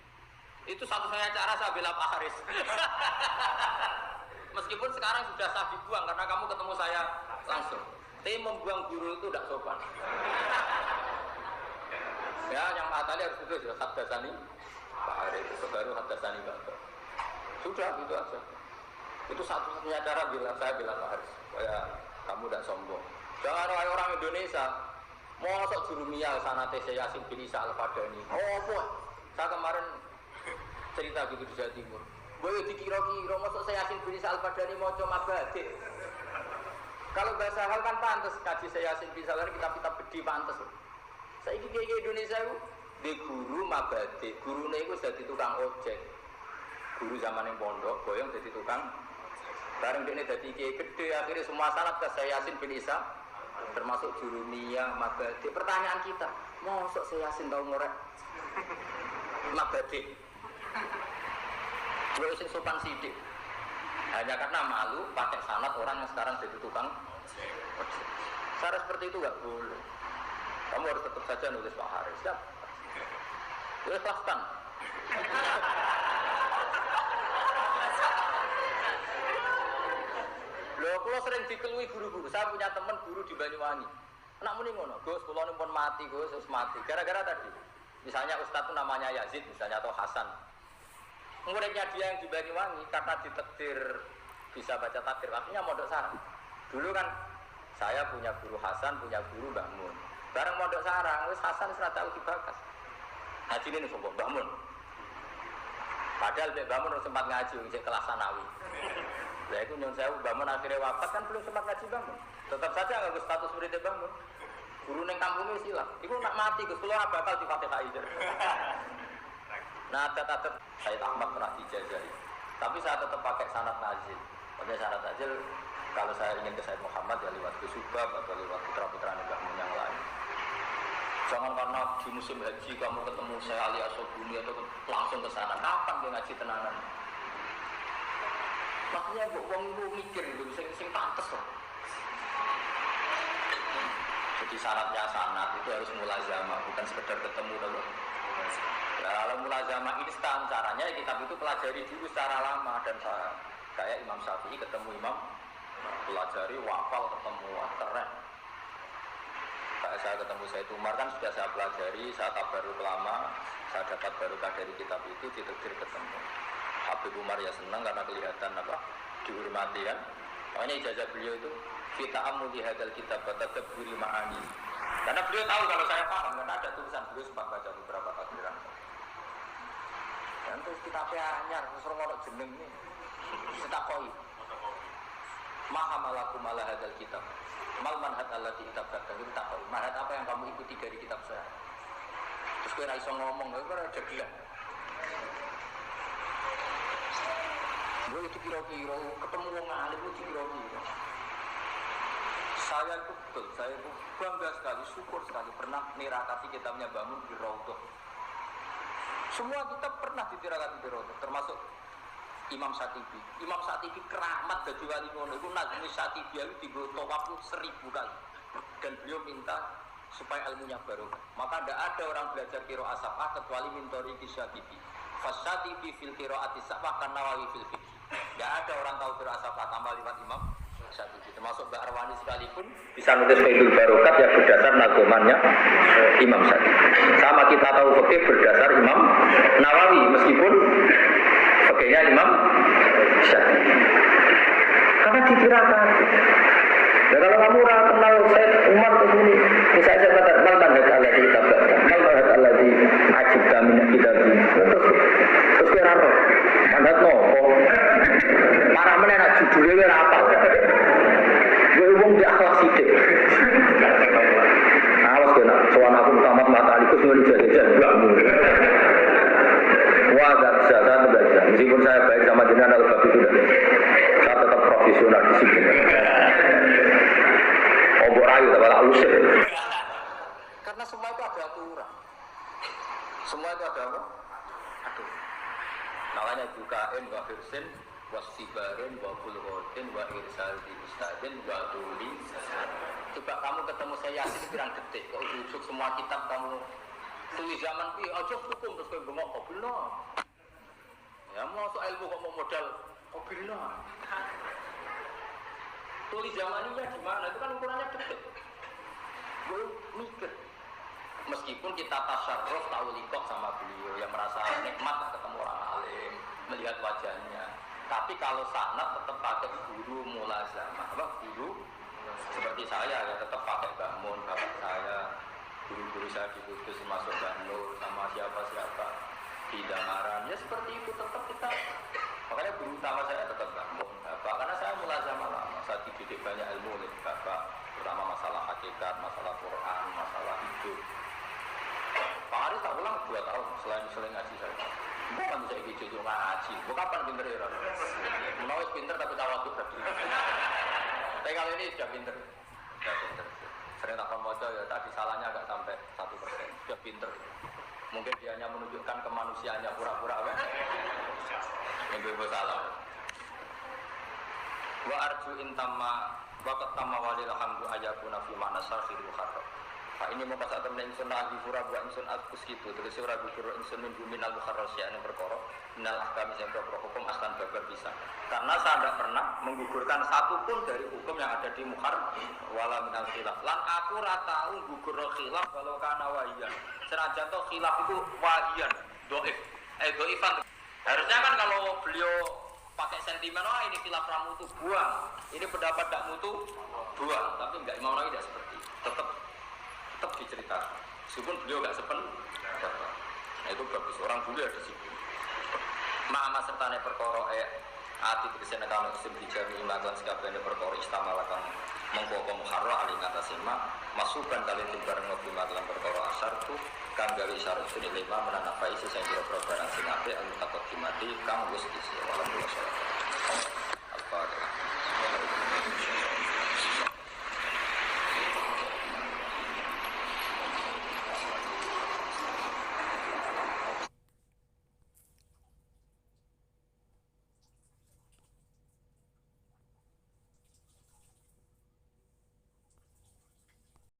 Itu satu-satunya cara saya bela Pak Haris. Meskipun sekarang sudah saya dibuang karena kamu ketemu saya langsung. Tapi membuang guru itu tidak sopan. Ya, yang matanya harus itu sudah hadasani Pak Haris. Baru hadasani Bapak. Sudah gitu aja. Itu satu-satunya cara saya bela Pak Haris. Supaya kamu tidak sombong. Jangan orang Indonesia mosok jurumiyah sanate Yasin bin Isa Al-Fadani. Oh, saya kemarin cerita gitu di Jawa Timur. Gue dikira-kira mosok Yasin bin Isa Al-Fadani mau coba badik. Kalau bahasa hal kan pantas kaji Yasin bin Isa kitab-kitab gede pantas. Saya iki kiai Indonesia itu di guru mabade. Gurune iku dadi tukang ojek. Guru zaman yang pondok, boyong jadi tukang. Bareng dia dadi kiai gede akhirnya semua sanad ke Yasin bin Isa. Termasuk jurumiyah, mabadi. Pertanyaan kita, mosok saya Yasin tahu ngorek mabadi? Gue sing sopan sidik. Hanya karena malu pakai sanad orang yang sekarang jadi tukang. Cara seperti itu nggak boleh. Kamu harus tetap saja nulis Pak Haris. Siap. Tulis plastan. Loh, kalau sering dikelui guru-guru, saya punya teman guru di Banyuwangi. Anak muni ngono, Gus, kula pun mati, Gus, wis mati. Gara-gara tadi, misalnya Ustadz itu namanya Yazid, misalnya atau Hasan. Muridnya dia yang di Banyuwangi karena ditakdir bisa baca takdir, akhirnya mondok sarang. Dulu kan saya punya guru Hasan, punya guru Mbah Mun. Bareng mondok sarang, wis Hasan wis ora tau dibakas. Haji ini sopo Mbah Mun. Padahal Mbah Mun sempat ngaji di kelas sanawi. Lah itu nyon sewu bangun akhirnya wafat kan belum sempat ngaji bangun. Tetap saja nggak status murid bangun. Guru neng kampungnya silah. Iku nak mati Gus, kula bakal di Fatihah aja. Nah, catat saya Ahmad pernah dijajahi. Tapi saya tetap pakai sanad nazil. Pakai sanad nazil kalau saya ingin ke Said Muhammad ya lewat Gus Subab atau lewat putra-putra Mbah Mun yang lain. Jangan karena di musim haji kamu ketemu saya Ali Asobuni atau langsung ke sana. Kapan dia ngaji tenanan? Maksudnya wong itu mikir itu sing pantes loh. Jadi syaratnya sanad itu harus mulazamah, bukan sekedar ketemu dulu. Ya, kalau mulazamah instan caranya ya kitab itu pelajari dulu secara lama dan kayak Imam Syafi'i ketemu Imam pelajari wafal ketemu keren. Kayak saya ketemu Said Umar kan sudah saya pelajari, saya tabaruk lama, saya dapat barokah dari kitab itu ditakdir ketemu. Habib Umar ya senang karena kelihatan apa dihormati kan. Makanya ijazah beliau itu kita amuli hadal kitab tadabburi ma'ani. Karena beliau tahu kalau saya paham karena ada tulisan beliau sempat baca beberapa takdiran. Dan terus kitabnya anyar, terus ono jeneng ini. Setakoi. Maha malakum ala hadal kitab. Mal manhaj allati kitabaka itu takoi. Manhaj apa yang kamu ikuti dari kitab saya? Terus kowe ra iso ngomong, kowe ora jegelan. Gue itu kira-kira ketemu orang alim itu kira-kira. Saya itu betul, saya itu bangga sekali, syukur sekali pernah nirakati kitabnya bangun di Raudhah. Semua kitab pernah ditirakati di Raudhah, termasuk Imam Syatibi. Imam Syatibi keramat dari wali ngono itu Nazmi Syatibi itu dibutuh waktu 1000 kali. Dan beliau minta supaya ilmunya barokah. Maka tidak ada orang belajar qiraat sab'ah kecuali min thariqi Syatibi. Fasyatibi fil qiraati sab'ah kan Nawawi fil fiqh. Tidak ada orang tahu qiraat sab'ah tambah lewat Imam Syatibi. Termasuk Mbak Arwani sekalipun bisa nulis Faidul Barokat ya berdasar nagomannya Imam Syatibi. Sama kita tahu fikih berdasar Imam Nawawi meskipun fikihnya Imam Syatibi. Karena ditirakan. Dan kalau kamu orang kenal Said Umar ini, misalnya saya kata mal manhaj alladzi tabata, mal manhaj alladzi ajibta min kitabi. Terus kira roh, manhaj nopo? Para meneh nak judule ora apal. Gue wong di akhlak sithik. Awas kena, soal aku tamat matalikus ngono jajan mbakmu. Wah, gak bisa, saya tidak bisa. Meskipun saya baik sama jenengan al-bab itu saya tetap profesional disiplin. Obor ayu tak malah usir. Karena semua itu ada aturan. Semua itu ada apa? Aduh. Namanya bukain wa firsin wasibarin wa bulghatin wa irsal di ustadin wa tuli. Coba kamu ketemu saya Yasin pirang detik kok rujuk semua kitab kamu tulis zaman ki aja hukum terus kowe bengok kok belum. Ya mau soal ilmu kok mau modal kok belum. Tulis zamannya gimana itu kan ukurannya detik. Gue mikir meskipun kita tasyarruf tahu likok sama beliau yang merasa nikmat ketemu orang alim melihat wajahnya, tapi kalau sanad tetap pakai guru mulazamah guru seperti saya ya tetap pakai bangun bapak saya, guru-guru saya di Kudus termasuk Mbak Nur sama siapa-siapa di Damaran ya seperti itu tetap kita, makanya guru utama saya tetap bangun bapak karena saya mulazamah lama, saya dididik banyak ilmu oleh bapak terutama masalah hakikat, masalah Quran, masalah hidup. Pak Haris tak ulang 2 tahun selain ngaji saya. Bukan bisa ikut juga ngaji. Bukan kapan pinter ya orang. Menawis pinter tapi tawadhu tadi. Tapi kali ini sudah pinter. Sudah pinter. Sering tak baca ya tadi salahnya agak sampai 1%. Sudah pinter. Mungkin dia hanya menunjukkan kemanusiaannya pura-pura kan. Yang salah. Wa arju intama waqat tamma walil hamdu ayakuna fi mana sarfil muharram. Pak ini mau pasal temen insun lagi pura buat insun akus gitu terus ora gugur insun minggu minal muharram yang berkoro minal ahkam yang berhukum aslan babar bisa. Karena saya tidak pernah menggugurkan satu pun dari hukum yang ada di muharram wala minal khilaf. Lan aku ora tahu gugur khilaf walau kana wahiyan. Senajan toh khilaf itu wahiyan, dhaif. Dhaifan. Harusnya kan kalau beliau pakai sentimen, oh ini khilaf ramutu buang, ini pendapat tak mutu buang, tapi enggak, Imam Nawawi tidak seperti itu. Tetap diceritakan, meskipun beliau enggak sependapat. Nah itu bagus, orang dulu ada disiplin. Ma'ama sertane perkara ati tegese nekane isim dijami imalan sekabehane perkara istamalakan mengko muharram ali ngatasima masukan kali timbareng ngopi magelang perkara asar tu kang gawe syarat suni lima menanafai sing barang sing apik al mutaqaddimati kang wis isi walau